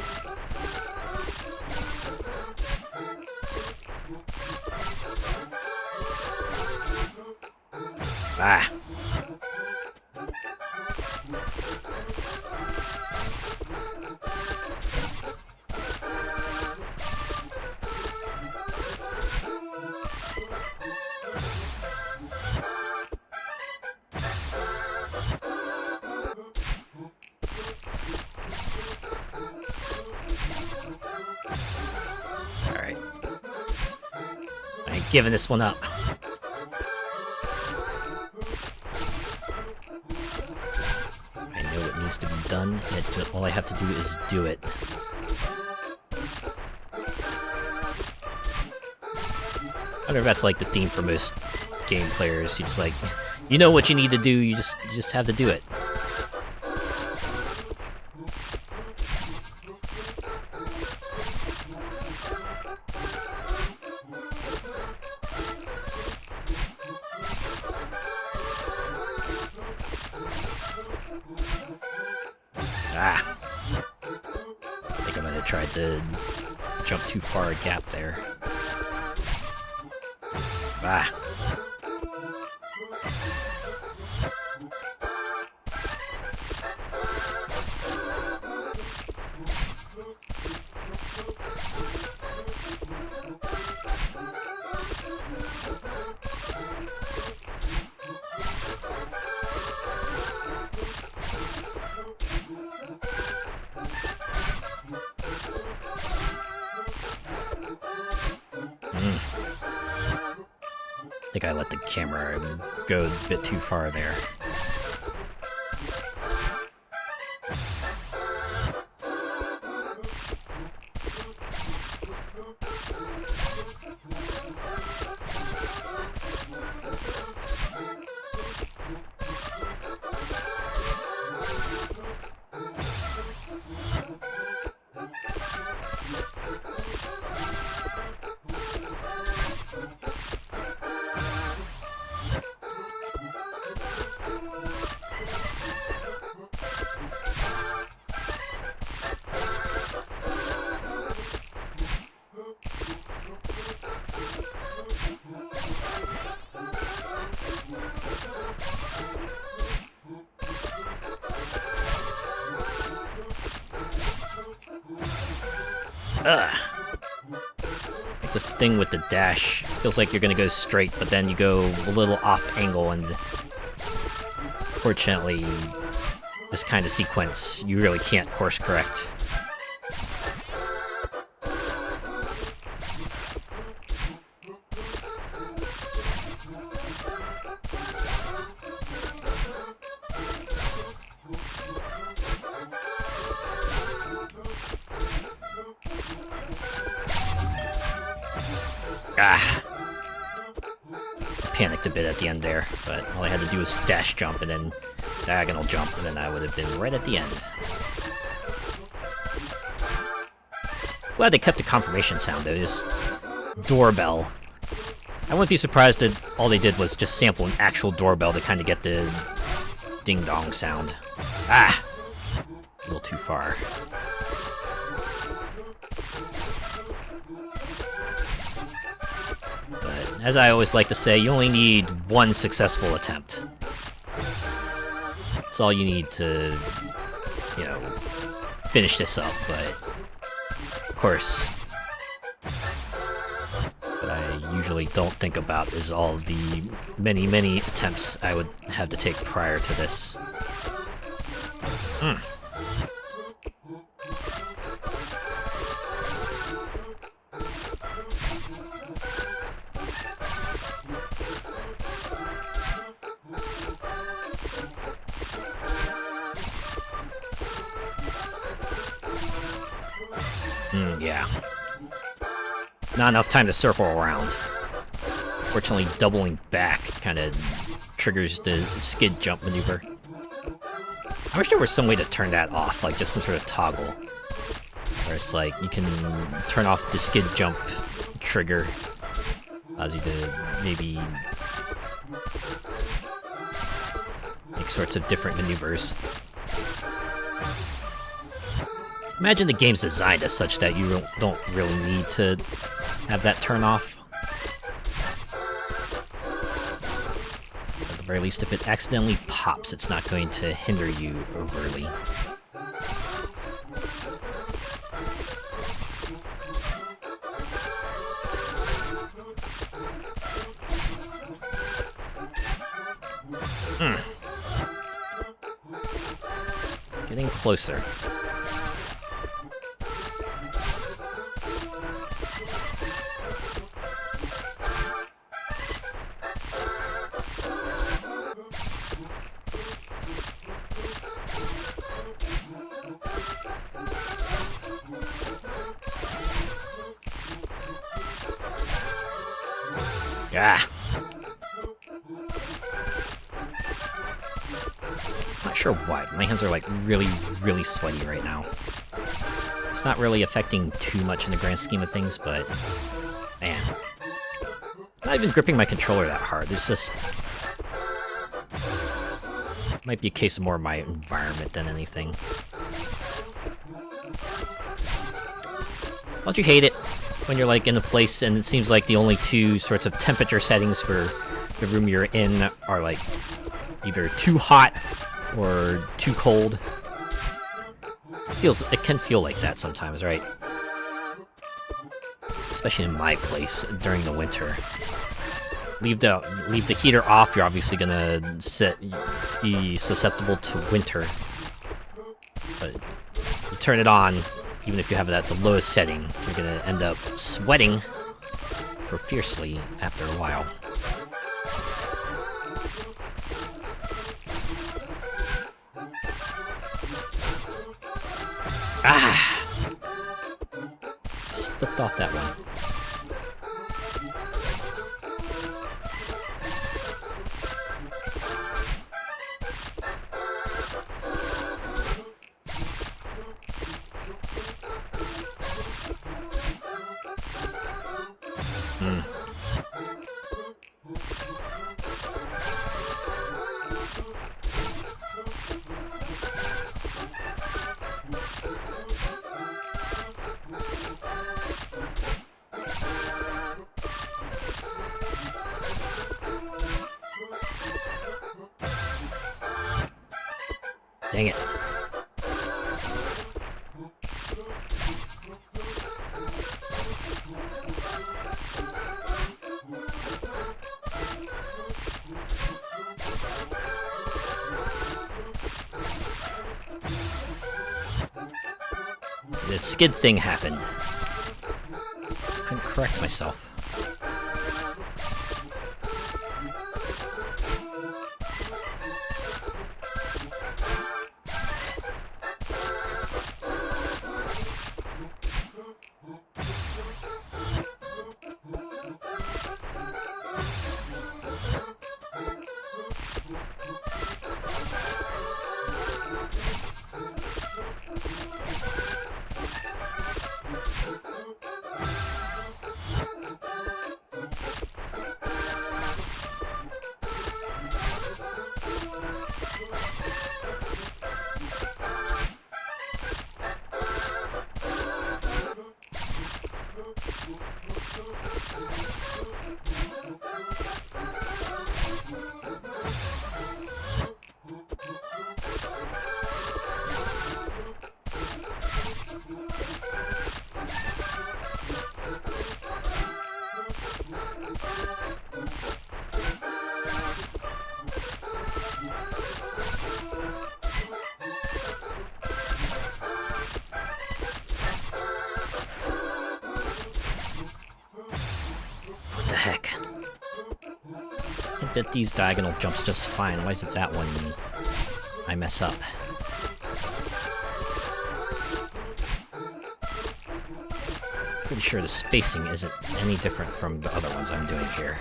Ah! giving this one up. I know what needs to be done, and all I have to do is do it. I wonder if that's like the theme for most game players. You just like, you know what you need to do, you just have to do it. Ah. I think I might have tried to jump too far a gap there. Ah. I think I let the camera go a bit too far there. Ugh. This thing with the dash feels like you're gonna go straight, but then you go a little off angle, and fortunately, this kind of sequence, you really can't course correct. Ah! Panicked a bit at the end there, but all I had to do was dash jump and then diagonal jump, and then I would have been right at the end. Glad they kept the confirmation sound though, just doorbell. I wouldn't be surprised that all they did was just sample an actual doorbell to kind of get the ding-dong sound. Ah! A little too far. But as I always like to say, you only need one successful attempt. That's all you need to, you know, finish this up, but of course, what I usually don't think about is all the many attempts I would have to take prior to this. Yeah. Not enough time to circle around. Fortunately, doubling back kind of triggers the skid jump maneuver. I wish there was some way to turn that off, like just some sort of toggle. Where it's like, you can turn off the skid jump trigger. Allows you to maybe make sorts of different maneuvers. Imagine the game's designed as such that you don't really need to have that turn off. At the very least, if it accidentally pops, it's not going to hinder you overly. Getting closer. Ah! Not sure why. My hands are like really, really sweaty right now. It's not really affecting too much in the grand scheme of things, but man, I'm not even gripping my controller that hard. There's just might be a case of more of my environment than anything. Don't you hate it when you're like in a place and it seems like the only two sorts of temperature settings for the room you're in are like either too hot or too cold? It can feel like that sometimes, right? Especially in my place during the winter. Leave the heater off, you're obviously gonna be susceptible to winter. But you turn it on, even if you have it at the lowest setting, you're gonna end up sweating profusely after a while. Ah! Slipped off that one. Dang it. So the skid thing happened. Couldn't correct myself. Did these diagonal jumps just fine. Why is it that one I mess up? Pretty sure the spacing isn't any different from the other ones I'm doing here.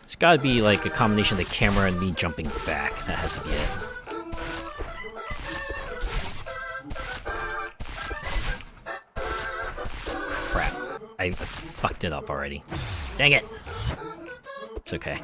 It's gotta be like a combination of the camera and me jumping back. That has to be it. Crap. I fucked it up already. Dang it! It's okay.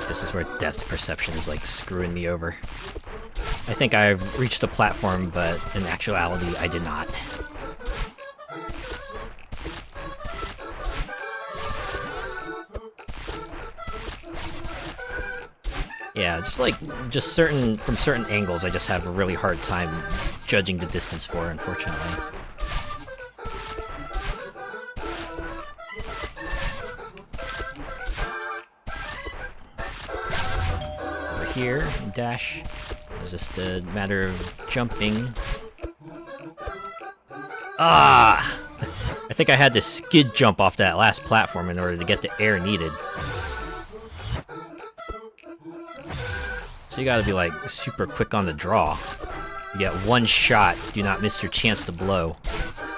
This is where depth perception is like screwing me over. I think I've reached the platform, but in actuality, I did not. Yeah, from certain angles, I just have a really hard time judging the distance for, unfortunately. here and dash. It's just a matter of jumping. Ah! I think I had to skid jump off that last platform in order to get the air needed. So you gotta be like super quick on the draw. You get one shot, do not miss your chance to blow.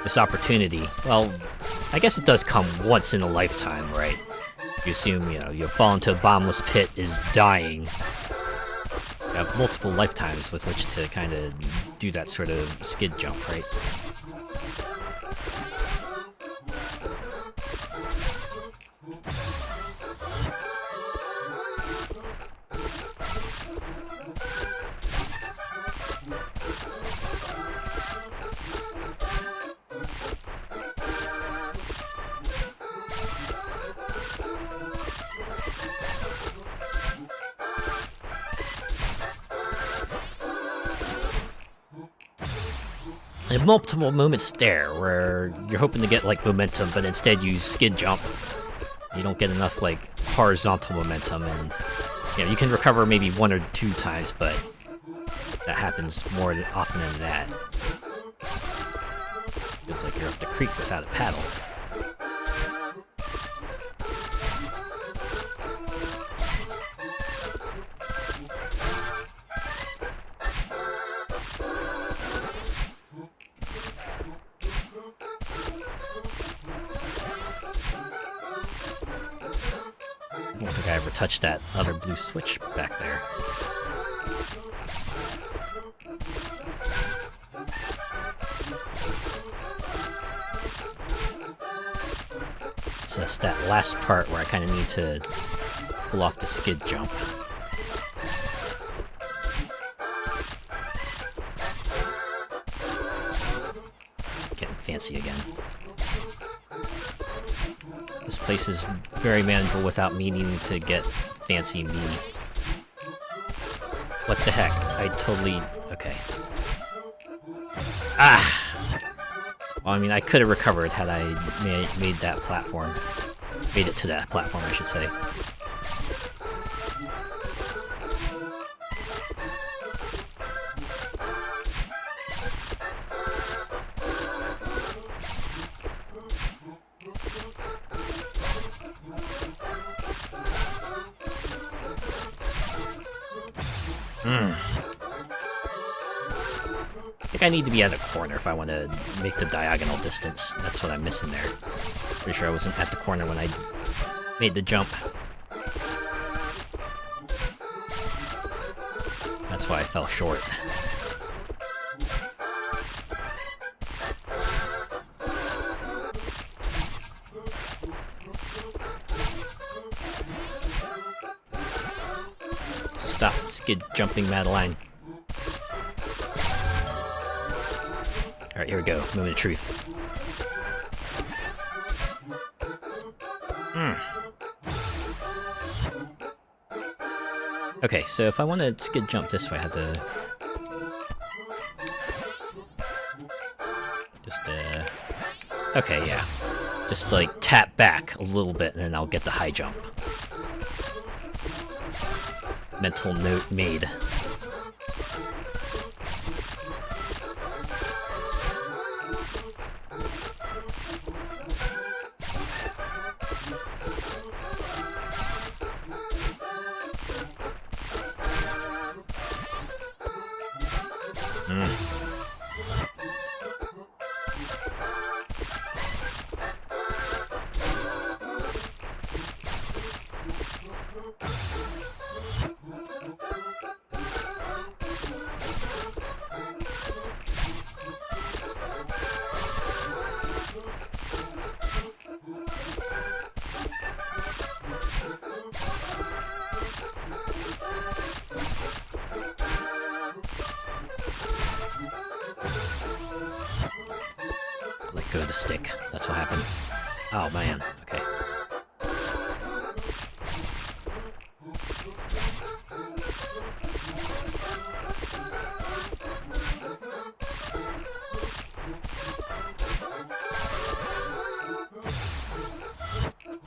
This opportunity, well, I guess it does come once in a lifetime, right? You assume, you fall into a bottomless pit is dying. You have multiple lifetimes with which to kind of do that sort of skid jump, right? And multiple moments there where you're hoping to get like momentum, but instead you skid jump. You don't get enough like horizontal momentum, and you can recover maybe 1 or 2 times, but that happens more often than that. Feels like you're up the creek without a paddle. I don't think I ever touched that other blue switch back there. So that's that last part where I kind of need to pull off the skid jump. Getting fancy again. This place is very manageable without me needing to get fancy me. What the heck? I totally... okay. Ah! Well, I mean, I could have recovered had I made that platform. Made it to that platform, I should say. I think I need to be at a corner if I want to make the diagonal distance. That's what I'm missing there. Pretty sure I wasn't at the corner when I made the jump. That's why I fell short. Stop skid jumping, Madeline. Alright, here we go. Moment of truth. Okay, so if I want to skid jump this way, I have to... just, okay, yeah. Just, like, tap back a little bit, and then I'll get the high jump. Mental note made. Let go of the stick. That's what happened. Oh man, okay.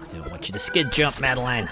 I don't want you to skid jump, Madeline.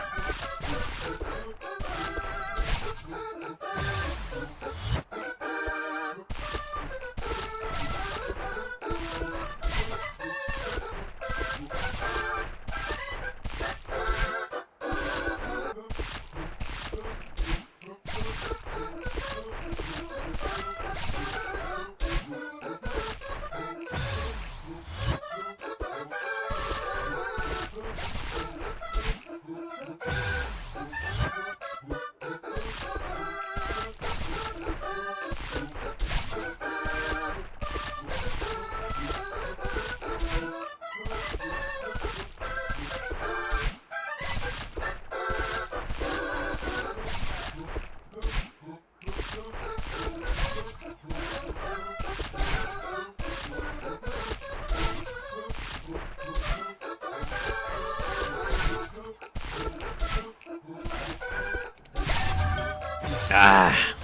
Ah!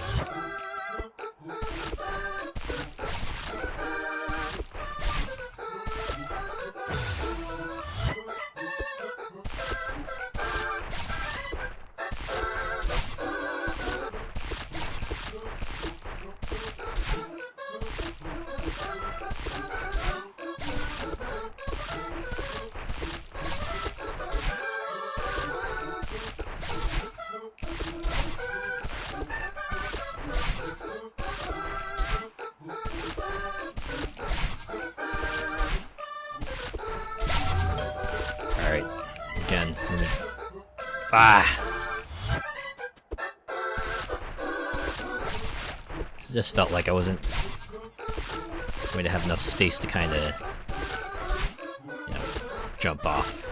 Alright, again, It just felt like I wasn't going to have enough space to kind of, you know, jump off.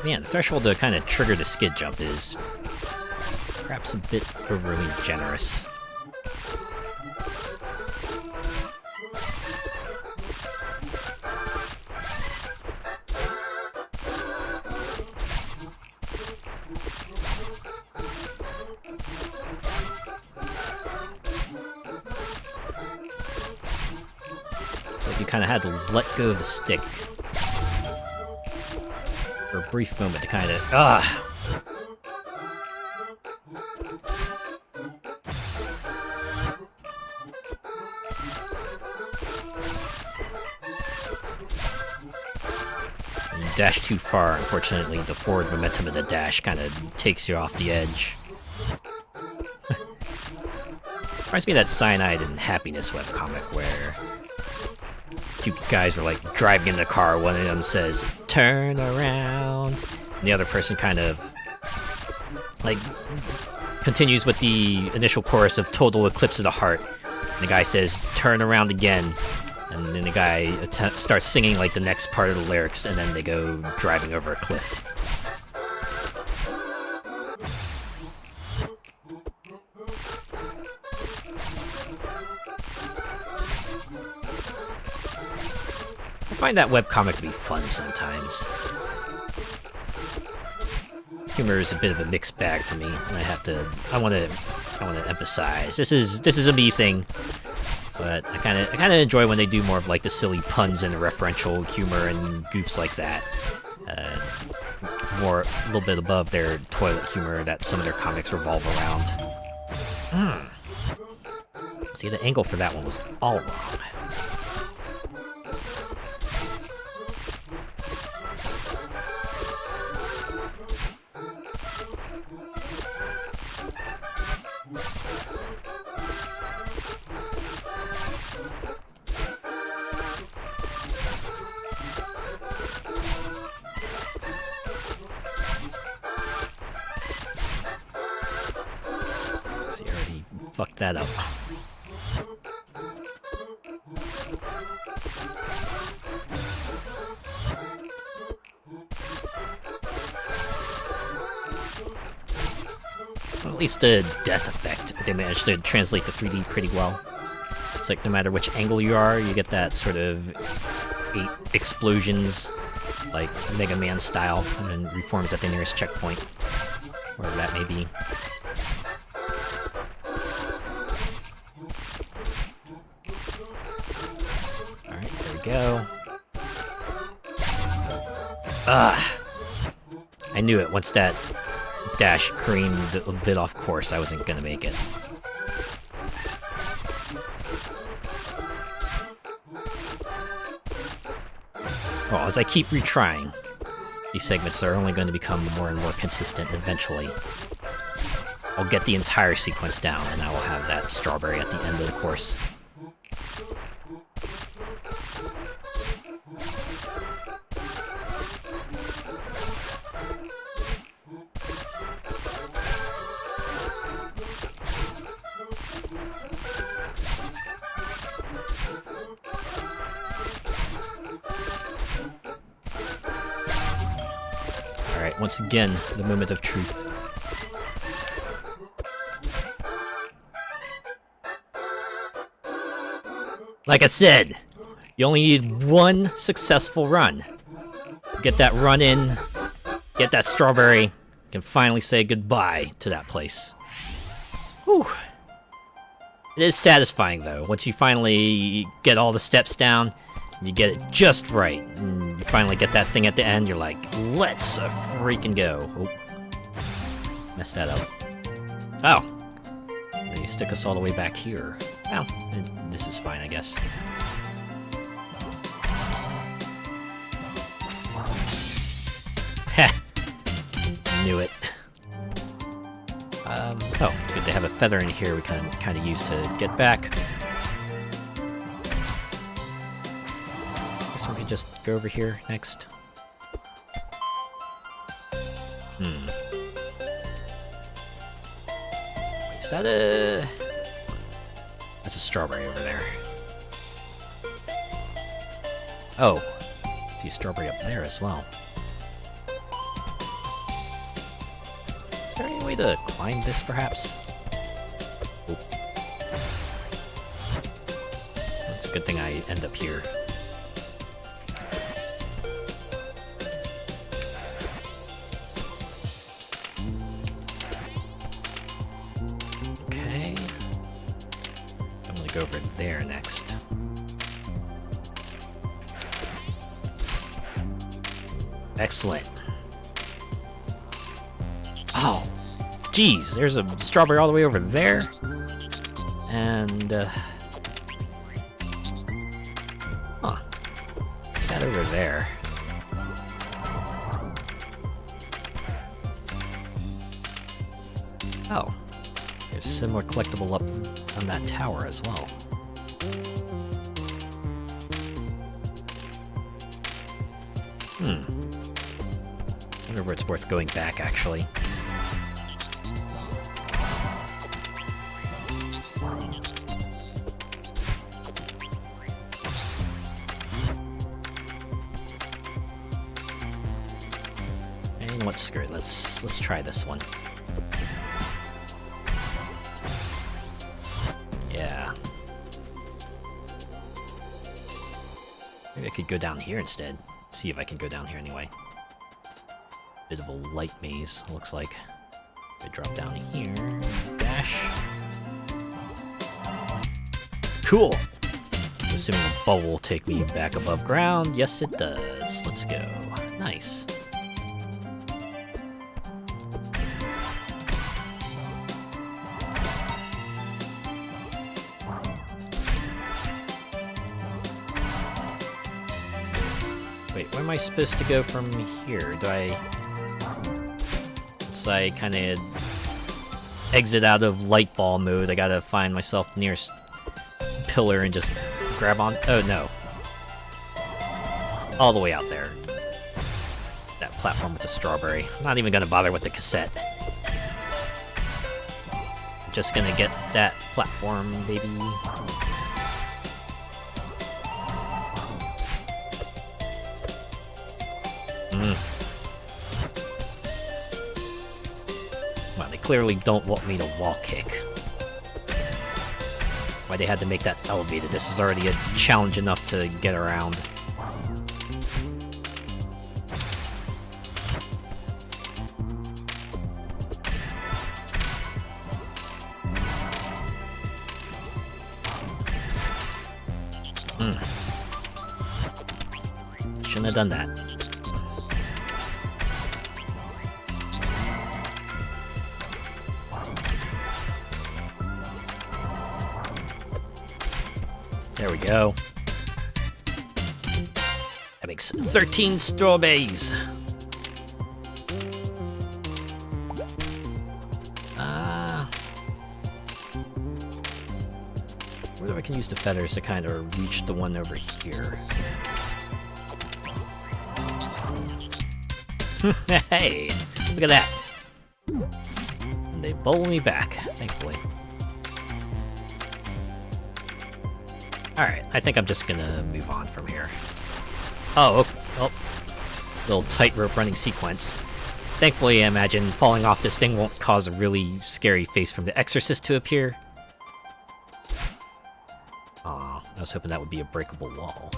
Man, the threshold to kind of trigger the skid jump is perhaps a bit overly generous. So you kind of had to let go of the stick for a brief moment to kind of When you dash too far, unfortunately, the forward momentum of the dash kind of takes you off the edge. Reminds me of that Cyanide and Happiness webcomic where two guys were like driving in the car, one of them says, "Turn around," and the other person kind of like continues with the initial chorus of Total Eclipse of the Heart. And the guy says, "Turn around again," and then the guy starts singing like the next part of the lyrics, and then they go driving over a cliff. I find that webcomic to be fun sometimes. Humor is a bit of a mixed bag for me, and I want to emphasize this is a me thing, but I kind of enjoy when they do more of like the silly puns and the referential humor and goofs like that. A little bit above their toilet humor that some of their comics revolve around. See, the angle for that one was all wrong. See, I already fucked that up. Well, at least the death effect, they managed to translate to 3D pretty well. It's like no matter which angle you are, you get that sort of 8 explosions, like Mega Man style, and then reforms at the nearest checkpoint, wherever that may be. Alright, there we go. I knew it. Once that dash careened a bit off course, I wasn't gonna make it. Well, as I keep retrying, these segments are only going to become more and more consistent eventually. I'll get the entire sequence down, and I will have that strawberry at the end of the course. Alright, once again, the moment of truth. Like I said, you only need one successful run. Get that run in. Get that strawberry. Can finally say goodbye to that place. Whew. It is satisfying, though, once you finally get all the steps down, and you get it just right, and you finally get that thing at the end, you're like, let's freaking go. Oh. Messed that up. Oh. They stick us all the way back here. Well, this is fine, I guess. Heh. Knew it. Oh, good, they have a feather in here we can kind of use to get back. Guess we can just go over here next. Is that a... That's a strawberry over there. Oh, I see a strawberry up there as well. Is there any way to climb this, perhaps? Oop. It's a good thing I end up here. Okay. I'm gonna go over there next. Excellent. Oh, geez, there's a strawberry all the way over there. And, huh. What's that over there? Oh, there's a similar collectible up on that tower as well. I wonder where it's worth going back, actually. You know what, screw it, let's try this one. Yeah. Maybe I could go down here instead. See if I can go down here anyway. Bit of a light maze, looks like. I drop down here. Dash. Cool! Assuming the ball will take me back above ground. Yes, it does. Let's go. Nice. Wait, where am I supposed to go from here? Do I... Once I kind of exit out of light ball mode, I gotta find myself nearest pillar and just grab on... Oh, no. All the way out there. That platform with the strawberry. I'm not even gonna bother with the cassette. I'm just gonna get that platform, baby. Well, they clearly don't want me to wall kick. Why they had to make that elevated. This is already a challenge enough to get around. Shouldn't have done that. There we go. That makes 13 strawberries. Whether I can use the feathers to kind of reach the one over here. Hey, look at that. And they bowl me back, thankfully. Alright, I think I'm just gonna move on from here. Oh, little tightrope running sequence. Thankfully, I imagine falling off this thing won't cause a really scary face from the Exorcist to appear. Aw, I was hoping that would be a breakable wall.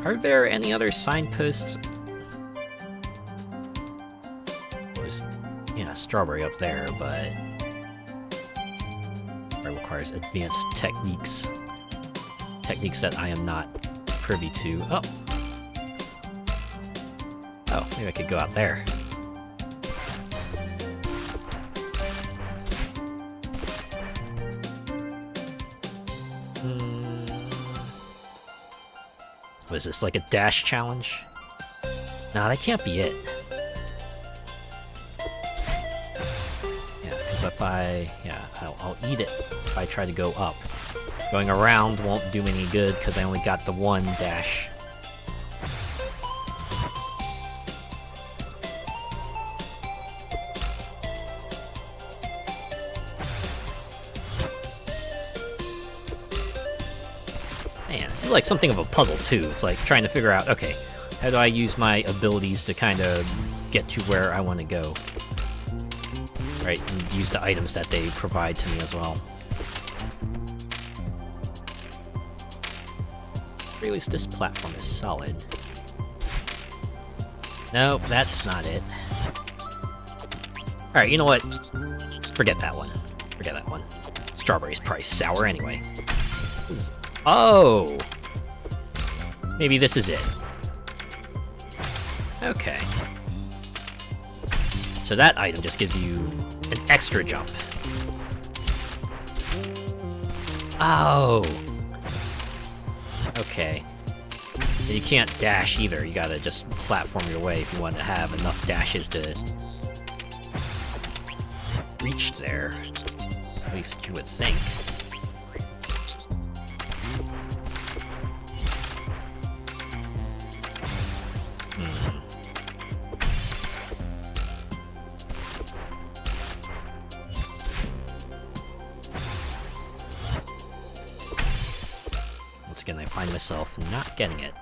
Are there any other signposts? There's, yeah, strawberry up there, but it requires advanced techniques. Techniques that I am not privy to. Oh! Oh, maybe I could go out there. Was this like a dash challenge? Nah, that can't be it. Yeah, because if I'll eat it if I try to go up. Going around won't do me any good because I only got the one dash. Man, this is like something of a puzzle too. It's like trying to figure out, okay, how do I use my abilities to kind of get to where I want to go? Right, and use the items that they provide to me as well. At least this platform is solid. Nope, that's not it. Alright, you know what? Forget that one. Forget that one. Strawberry's probably sour anyway. Oh! Maybe this is it. Okay. So that item just gives you an extra jump. Oh! Okay. And you can't dash either, you gotta just platform your way if you want to have enough dashes to reach there. At least you would think. Again, I find myself not getting it.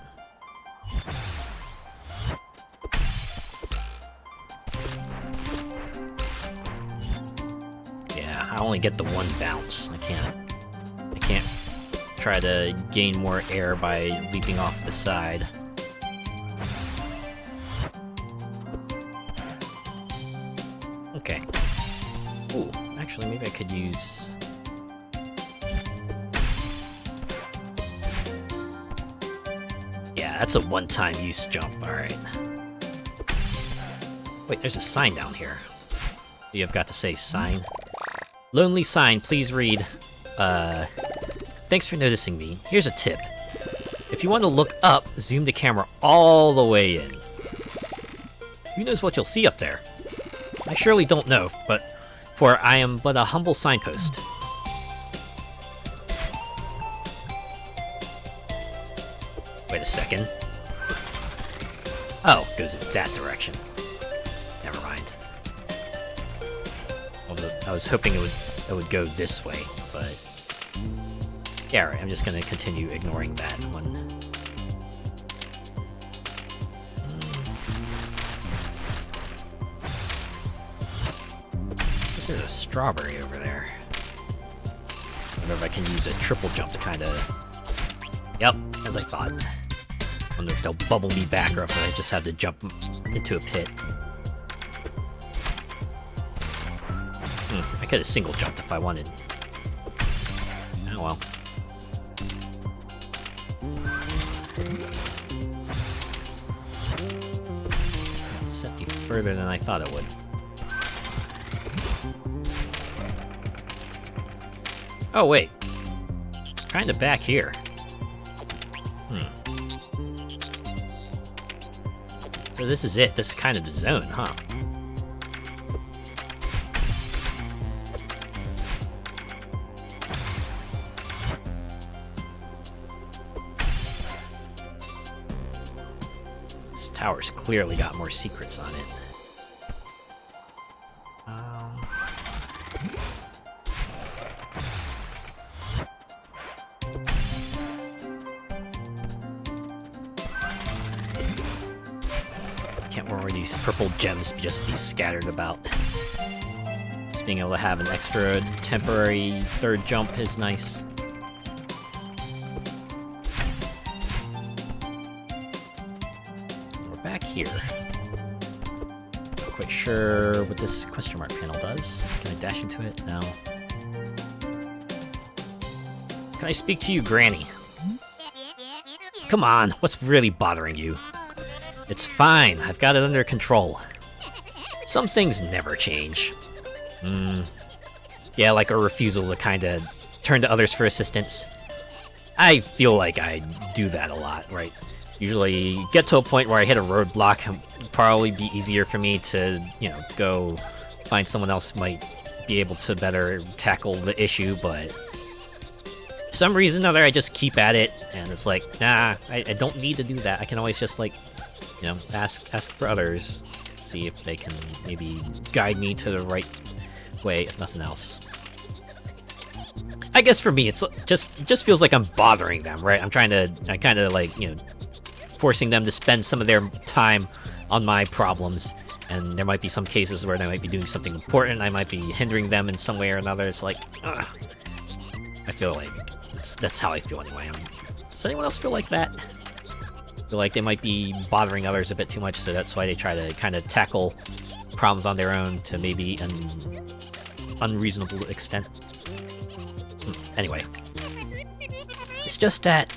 Yeah, I only get the one bounce. I can't try to gain more air by leaping off the side. Okay. Ooh, actually, maybe I could use... That's a one-time use jump, alright. Wait, there's a sign down here. You've got to say sign. Lonely sign, please read. Thanks for noticing me. Here's a tip. If you want to look up, zoom the camera all the way in. Who knows what you'll see up there? I surely don't know, for I am but a humble signpost. Wait a second. Oh, it goes in that direction. Never mind. I was hoping it would go this way, but... Yeah, alright, I'm just gonna continue ignoring that one. This is a strawberry over there. I wonder if I can use a triple jump to kinda... Yep, as I thought. Wonder if they'll bubble me back or if I just have to jump into a pit. I could have single jumped if I wanted. Oh well. Set me further than I thought it would. Oh wait. Kinda back here. So this is it. This is kind of the zone, huh? This tower's clearly got more secrets on it. These purple gems just be scattered about. Just being able to have an extra temporary third jump is nice. here. Not quite sure what this question mark panel does. Can I dash into it? No. Can I speak to you, Granny? Come on, what's really bothering you? It's fine, I've got it under control. Some things never change. Yeah, like a refusal to kinda turn to others for assistance. I feel like I do that a lot, right? Usually get to a point where I hit a roadblock, it'd probably be easier for me to, you know, go find someone else who might be able to better tackle the issue, but for some reason or other I just keep at it, and it's like, nah, I don't need to do that. I can always just, like, you know, ask for others, see if they can maybe guide me to the right way, if nothing else. I guess for me, it's just feels like I'm bothering them, right? I kind of like, you know, forcing them to spend some of their time on my problems, and there might be some cases where they might be doing something important, I might be hindering them in some way or another. It's like, ugh. I feel like that's how I feel anyway. Does anyone else feel like that? Feel like they might be bothering others a bit too much, so that's why they try to kind of tackle problems on their own to maybe an unreasonable extent. Anyway, it's just that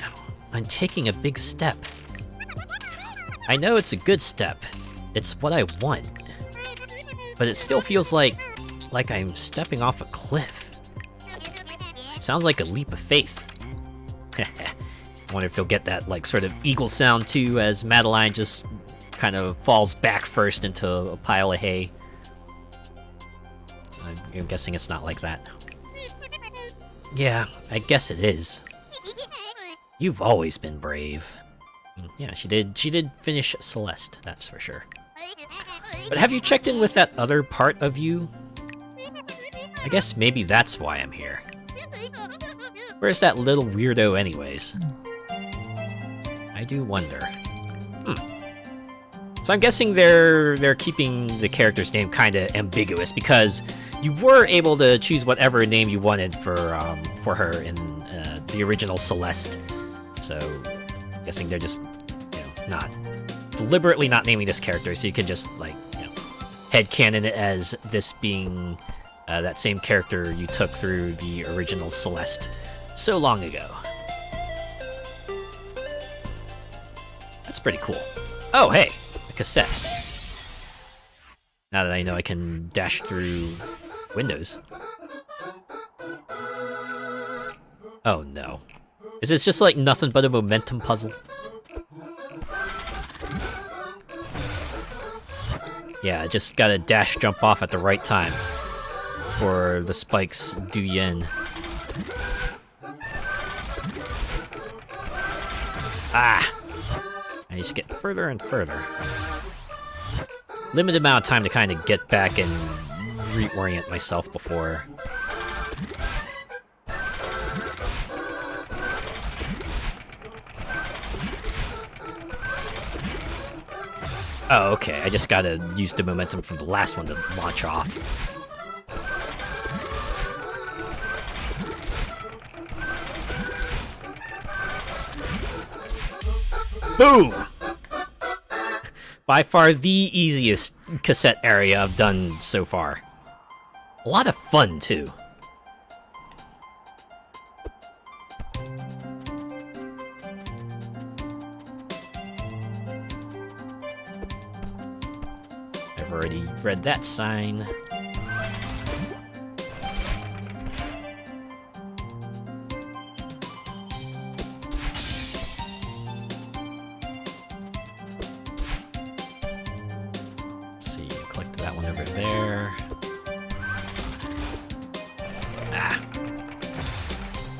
I'm taking a big step. I know it's a good step. It's what I want. But it still feels like I'm stepping off a cliff. Sounds like a leap of faith. I wonder if they'll get that, like, sort of eagle sound too, as Madeline just kind of falls back first into a pile of hay. I'm guessing it's not like that. Yeah, I guess it is. You've always been brave. Yeah, she did finish Celeste, that's for sure. But have you checked in with that other part of you? I guess maybe that's why I'm here. Where's that little weirdo anyways? I do wonder. So I'm guessing they're keeping the character's name kinda ambiguous, because you were able to choose whatever name you wanted for her in the original Celeste. So I'm guessing they're just, you know, not deliberately not naming this character, so you can just, like, you know, headcanon it as this being that same character you took through the original Celeste so long ago. That's pretty cool. Oh, hey, a cassette. Now that I know I can dash through windows. Oh no. Is this just like nothing but a momentum puzzle? Yeah, I just gotta dash jump off at the right time before the spikes do you in. Ah! I just get further and further. Limited amount of time to kind of get back and reorient myself before. Oh, okay, I just gotta use the momentum from the last one to launch off. Boom! By far the easiest cassette area I've done so far. A lot of fun, too. I've already read that sign. There. Ah.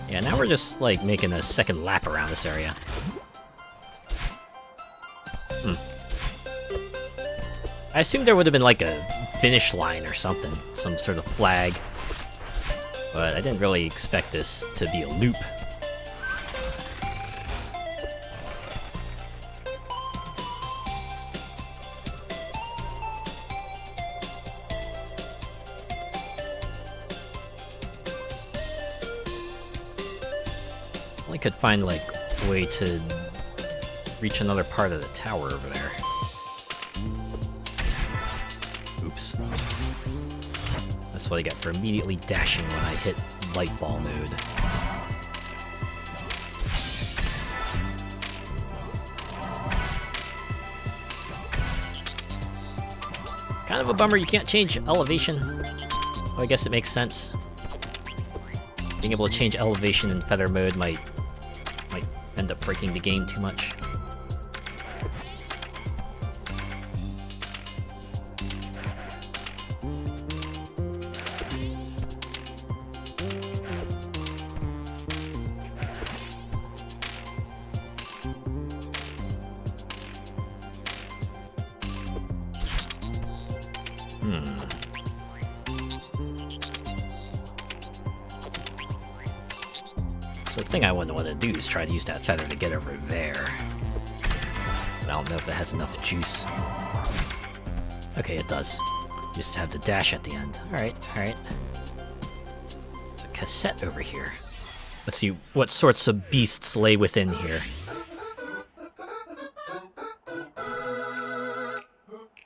Yeah, now we're just, like, making a second lap around this area. I assumed there would have been, like, a finish line or something. Some sort of flag. But I didn't really expect this to be a loop. Could find, like, a way to reach another part of the tower over there. Oops. That's what I get for immediately dashing when I hit light ball mode. Kind of a bummer you can't change elevation. Well, I guess it makes sense. Being able to change elevation in feather mode might end up breaking the game too much. So the thing I wouldn't want to do is try to use that feather to get over there. But I don't know if it has enough juice. Okay, it does. Just have the dash at the end. Alright, alright. There's a cassette over here. Let's see what sorts of beasts lay within here.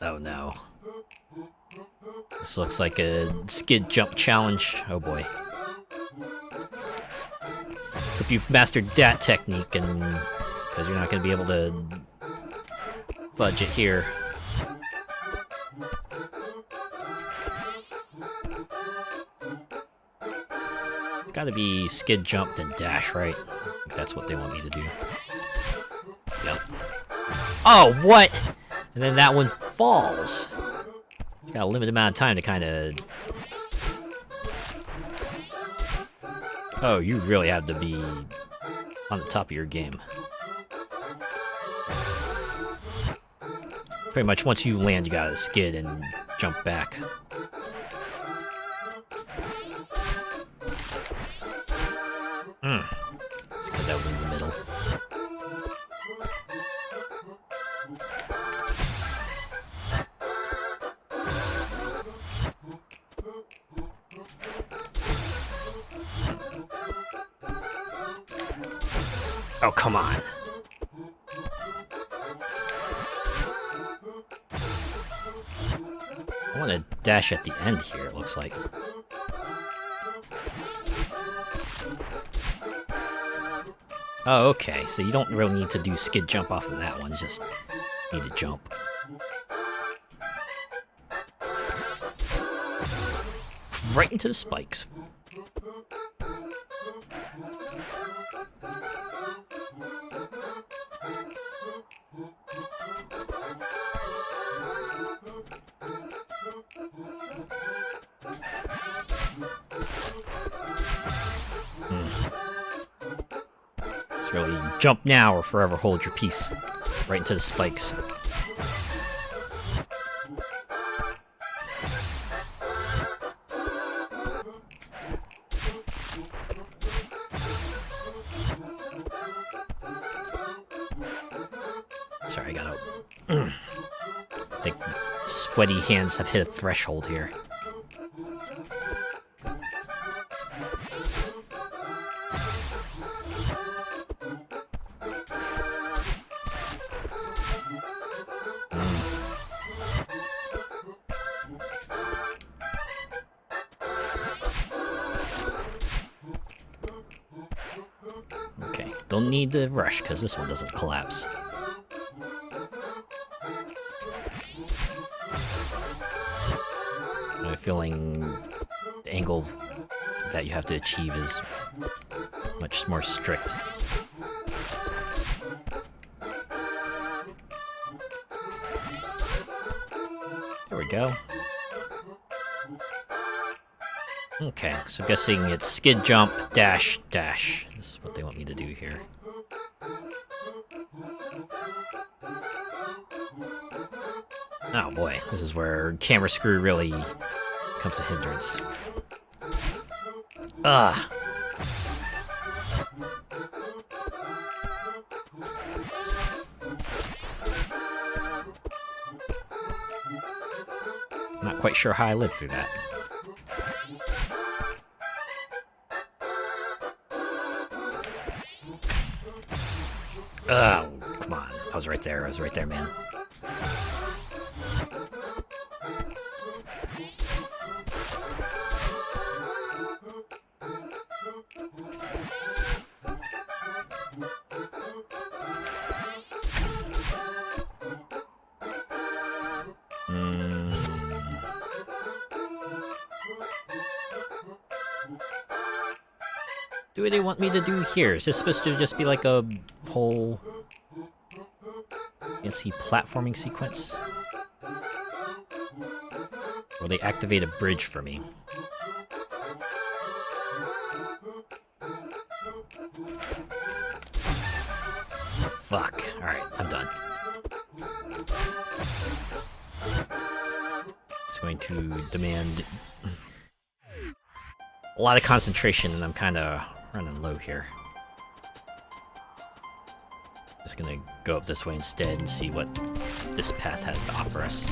Oh no. This looks like a skid jump challenge. Oh boy. Hope you've mastered that technique, and because you're not going to be able to fudge it here. It's got to be skid jump then dash, right? That's what they want me to do. Yep. Oh, what? And then that one falls. You got a limited amount of time to kind of... Oh, you really have to be on the top of your game. Pretty much once you land, you gotta skid and jump back. It's because I was in the middle. Oh, come on. I want to dash at the end here, it looks like. Oh, okay, so you don't really need to do skid jump off of that one, you just need to jump. Right into the spikes. It's really jump now or forever hold your peace. Right into the spikes. Sorry, I gotta... I think sweaty hands have hit a threshold here. Okay, don't need to rush because this one doesn't collapse. I have a feeling the angle that you have to achieve is much more strict. There we go. Okay, so I'm guessing it's skid jump, dash, dash. This is what they want me to do here. Oh boy, this is where camera screw really becomes a hindrance. Ah. Not quite sure how I lived through that. Oh, come on. I was right there, man. do they want me to do here? Is this supposed to just be like a whole fancy platforming sequence? Or they activate a bridge for me? Fuck. Alright, I'm done. It's going to demand a lot of concentration, and I'm kind of running low here. Just gonna go up this way instead and see what this path has to offer us.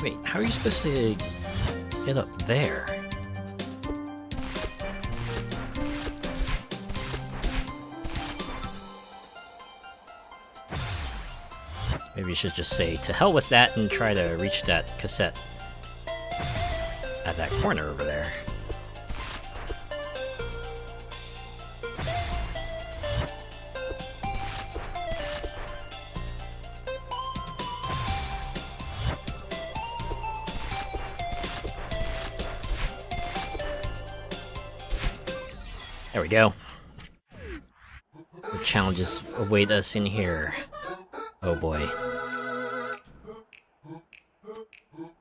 Wait, how are you supposed to get up there? Maybe you should just say, to hell with that, and try to reach that cassette at that corner over there. There we go. The challenges await us in here. Oh boy.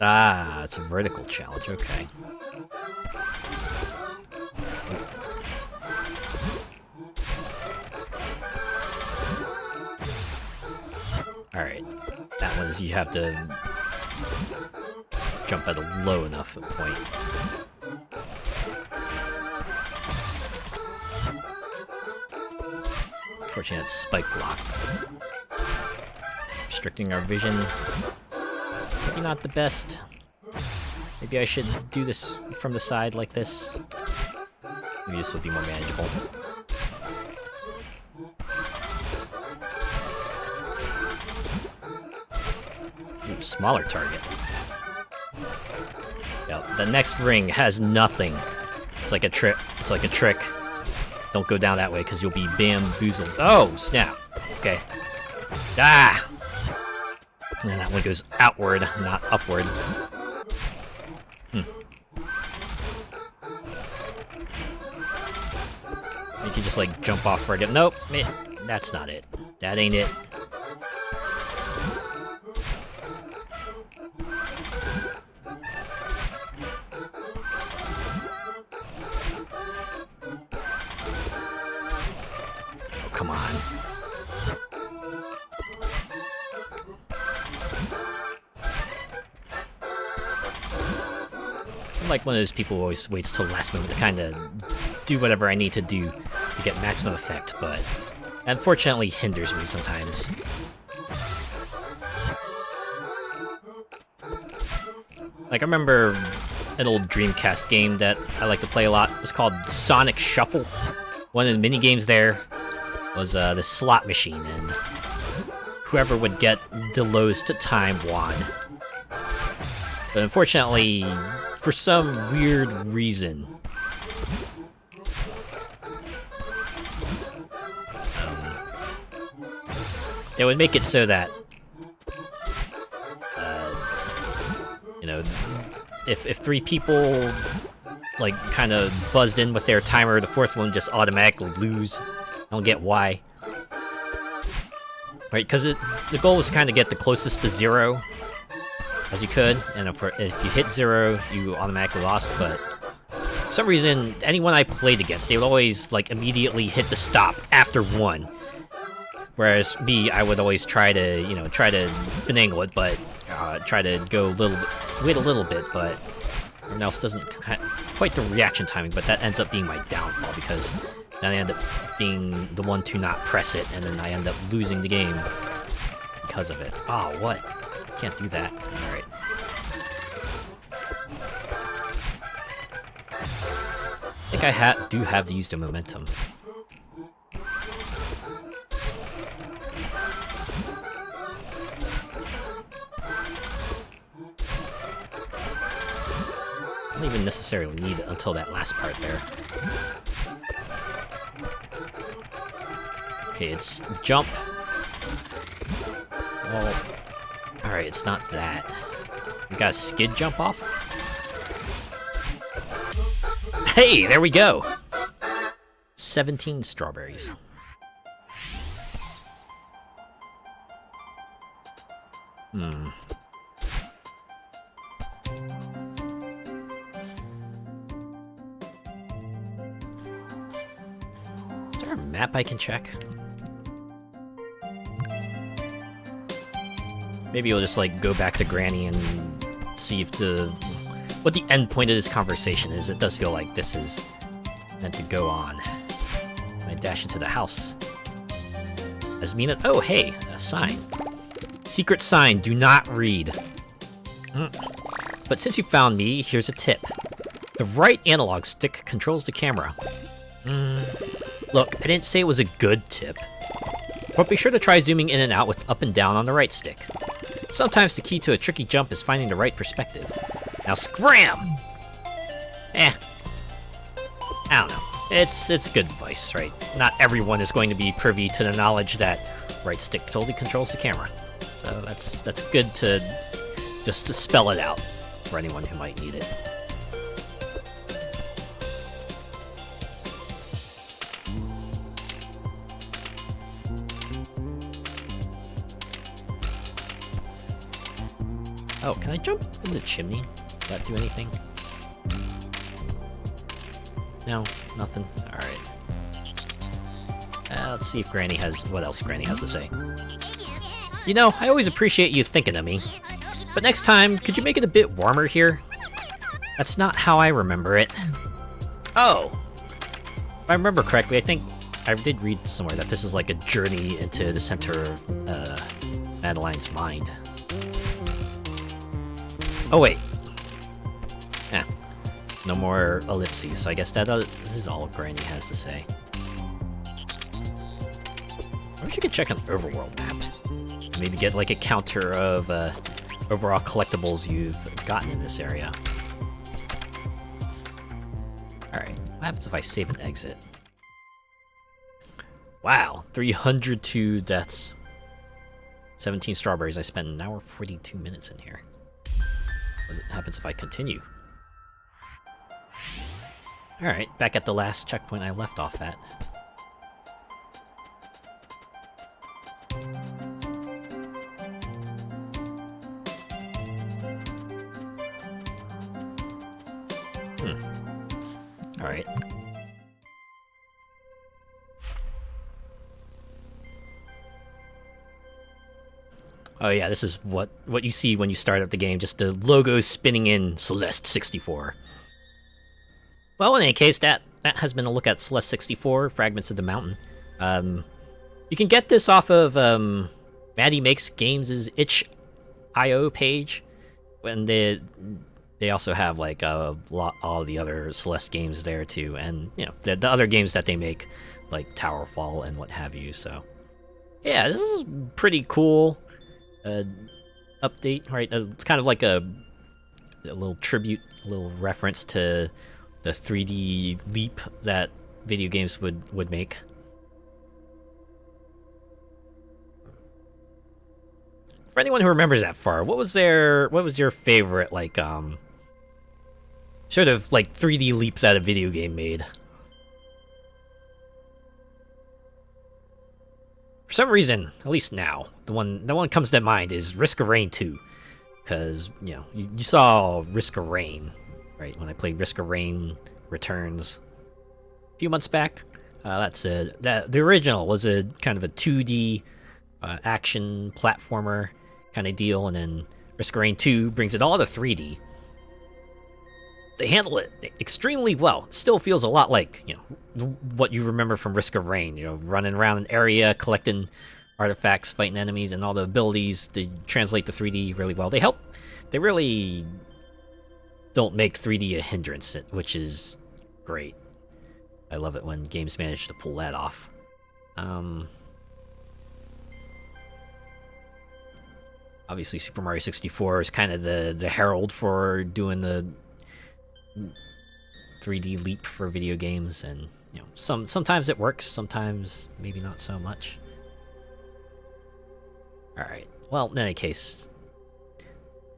Ah, it's a vertical challenge, okay. Alright. That one is you have to jump at a low enough point. Unfortunately, it's spike block. Restricting our vision. Maybe not the best. Maybe I should do this from the side like this. Maybe this would be more manageable. Ooh, smaller target. Yeah, the next ring has nothing. It's like a trick. It's like a trick. Don't go down that way, because you'll be bamboozled. Oh, snap. Okay. Ah! And then that one goes outward, not upward. You can just, like, jump off for it. Nope, that's not it. That ain't it. Come on. I'm like one of those people who always waits till the last moment to kind of do whatever I need to do to get maximum effect, but unfortunately hinders me sometimes. Like, I remember an old Dreamcast game that I like to play a lot. It was called Sonic Shuffle. One of the mini-games there was the slot machine, and whoever would get the lowest time won. But unfortunately, for some weird reason, they would make it so that, you know, if three people, like, kind of buzzed in with their timer, the fourth one just automatically lose. I don't get why. Right, because the goal was to kind of get the closest to 0 as you could, and if you hit 0, you automatically lost, but for some reason, anyone I played against, they would always, like, immediately hit the stop after 1. Whereas me, I would always try to, you know, finagle it, but try to go wait a little bit, but everyone else doesn't quite the reaction timing, but that ends up being my downfall, because then I end up being the one to not press it, and then I end up losing the game because of it. Oh, what? Can't do that. Alright. I think I do have to use the momentum. I don't even didn't necessarily need it until that last part there. Okay, it's jump. Well, alright, it's not that. We got a skid jump off? Hey, there we go! 17 strawberries. Hmm. Is there a map I can check? Maybe we'll just, like, go back to Granny and see if what the end point of this conversation is. It does feel like this is meant to go on. I dash into the house. As Mina... Oh, hey! A sign. Secret sign, do not read. But since you found me, here's a tip. The right analog stick controls the camera. Look, I didn't say it was a good tip. But be sure to try zooming in and out with up and down on the right stick. Sometimes the key to a tricky jump is finding the right perspective. Now scram! I don't know. It's good advice, right? Not everyone is going to be privy to the knowledge that right stick totally controls the camera. So that's good to just to spell it out for anyone who might need it. Oh, can I jump in the chimney? Does that do anything? No, nothing. Alright. Let's see if Granny has... what else Granny has to say. You know, I always appreciate you thinking of me. But next time, could you make it a bit warmer here? That's not how I remember it. Oh! If I remember correctly, I think I did read somewhere that this is like a journey into the center of Madeline's mind. Oh wait. No more ellipses, so I guess this is all Granny has to say. I wish you could check an overworld map. Maybe get like a counter of overall collectibles you've gotten in this area. Alright, what happens if I save and exit? Wow, 302 deaths. 17 strawberries. I spent an hour 42 minutes in here. What happens if I continue? Alright, back at the last checkpoint I left off at. Alright. Oh yeah, this is what you see when you start up the game, just the logo spinning in Celeste 64. Well, in any case, that has been a look at Celeste 64, Fragments of the Mountain. You can get this off of Maddy Makes Games' itch.io page, when they also have like all the other Celeste games there too, and you know the other games that they make, like Towerfall and what have you. So yeah, this is pretty cool. Update, right? It's kind of like a little tribute, a little reference to the 3D leap that video games would make. For anyone who remembers that far, what was your favorite like sort of like 3D leap that a video game made? For some reason, at least now, the one that comes to mind is Risk of Rain 2, because you know you saw Risk of Rain, right? When I played Risk of Rain Returns a few months back, the original was a kind of a 2D action platformer kind of deal, and then Risk of Rain 2 brings it all to 3D. They handle it extremely well. It still feels a lot like, you know, what you remember from Risk of Rain, you know, running around an area, collecting artifacts, fighting enemies, and all the abilities. They translate to 3D really well. They really don't make 3D a hindrance, which is great. I love it when games manage to pull that off. Obviously, Super Mario 64 is kind of the herald for doing the 3D leap for video games, and you know, sometimes it works, sometimes maybe not so much. All right. Well, in any case,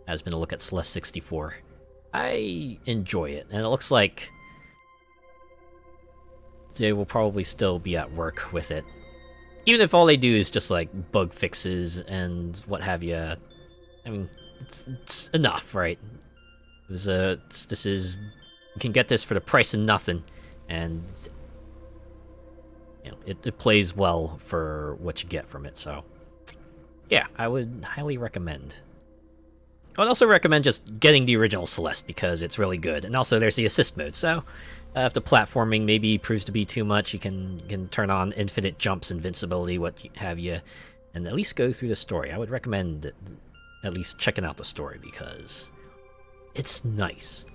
has been a look at Celeste 64. I enjoy it, and it looks like they will probably still be at work with it, even if all they do is just like bug fixes and what have you. I mean, it's enough, right? This is, you can get this for the price of nothing, and you know it plays well for what you get from it. So yeah, I would highly recommend. I would also recommend just getting the original Celeste because it's really good, and also there's the assist mode. So if the platforming maybe proves to be too much, you can turn on infinite jumps, invincibility, what have you, and at least go through the story. I would recommend at least checking out the story because it's nice.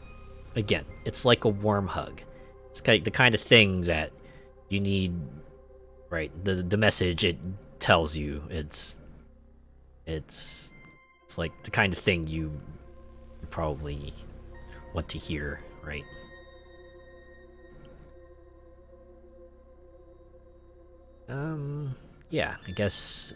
Again, it's like a warm hug. It's the kind of thing that you need, right? The message it tells you, it's like the kind of thing you probably want to hear, right? Yeah, I guess,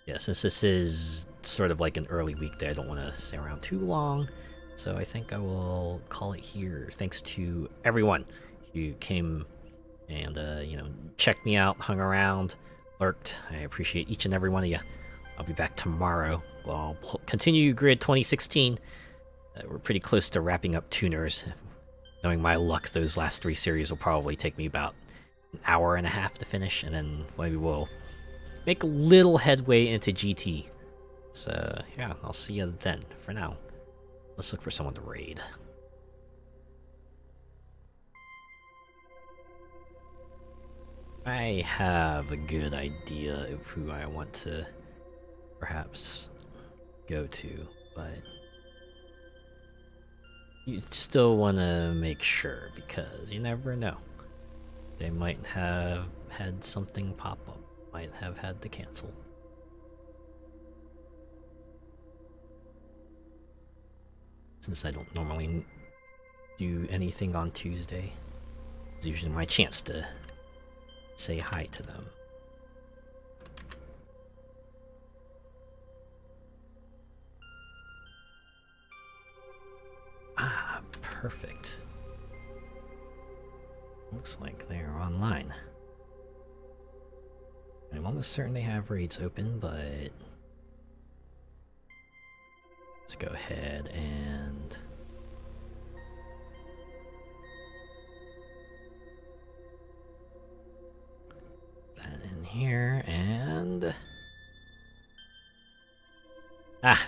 yeah, since this is sort of like an early weekday, I don't want to stay around too long, so I think I will call it here. Thanks to everyone who came and, you know, checked me out, hung around, lurked. I appreciate each and every one of you. I'll be back tomorrow. Well, I'll continue Grid 2016. We're pretty close to wrapping up Tuners. Knowing my luck, those last 3 series will probably take me about an hour and a half to finish, and then maybe we'll make a little headway into GT. So, yeah, I'll see you then. For now, let's look for someone to raid. I have a good idea of who I want to perhaps go to, but you still want to make sure because you never know. They might have had something pop up, might have had to cancel. Since I don't normally do anything on Tuesday, it's usually my chance to say hi to them. Ah, perfect. Looks like they're online. I'm almost certain they have raids open, but let's go ahead and that in here, and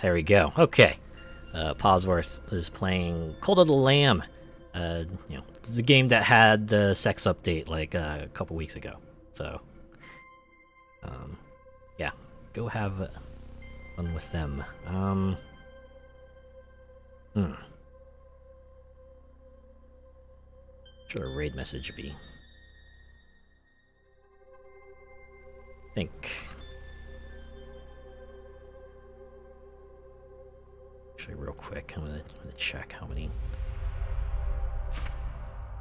there we go. Okay. Posworth is playing Cult of the Lamb. You know, the game that had the sex update like a couple weeks ago. So, yeah, go have fun with them. Should a raid message be? Think. Actually, real quick, I'm gonna check how many.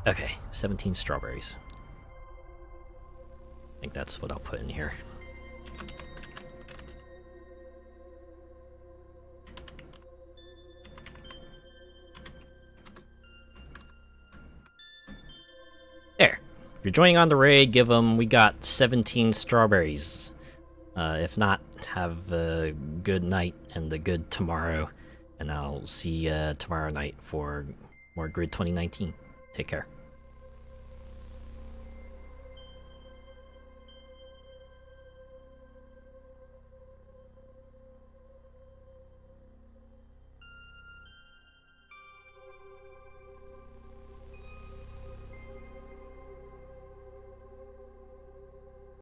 Okay, 17 strawberries. I think that's what I'll put in here. There. If you're joining on the raid, give them, we got 17 strawberries. If not, have a good night and a good tomorrow. And I'll see you tomorrow night for more Grid 2019. Take care.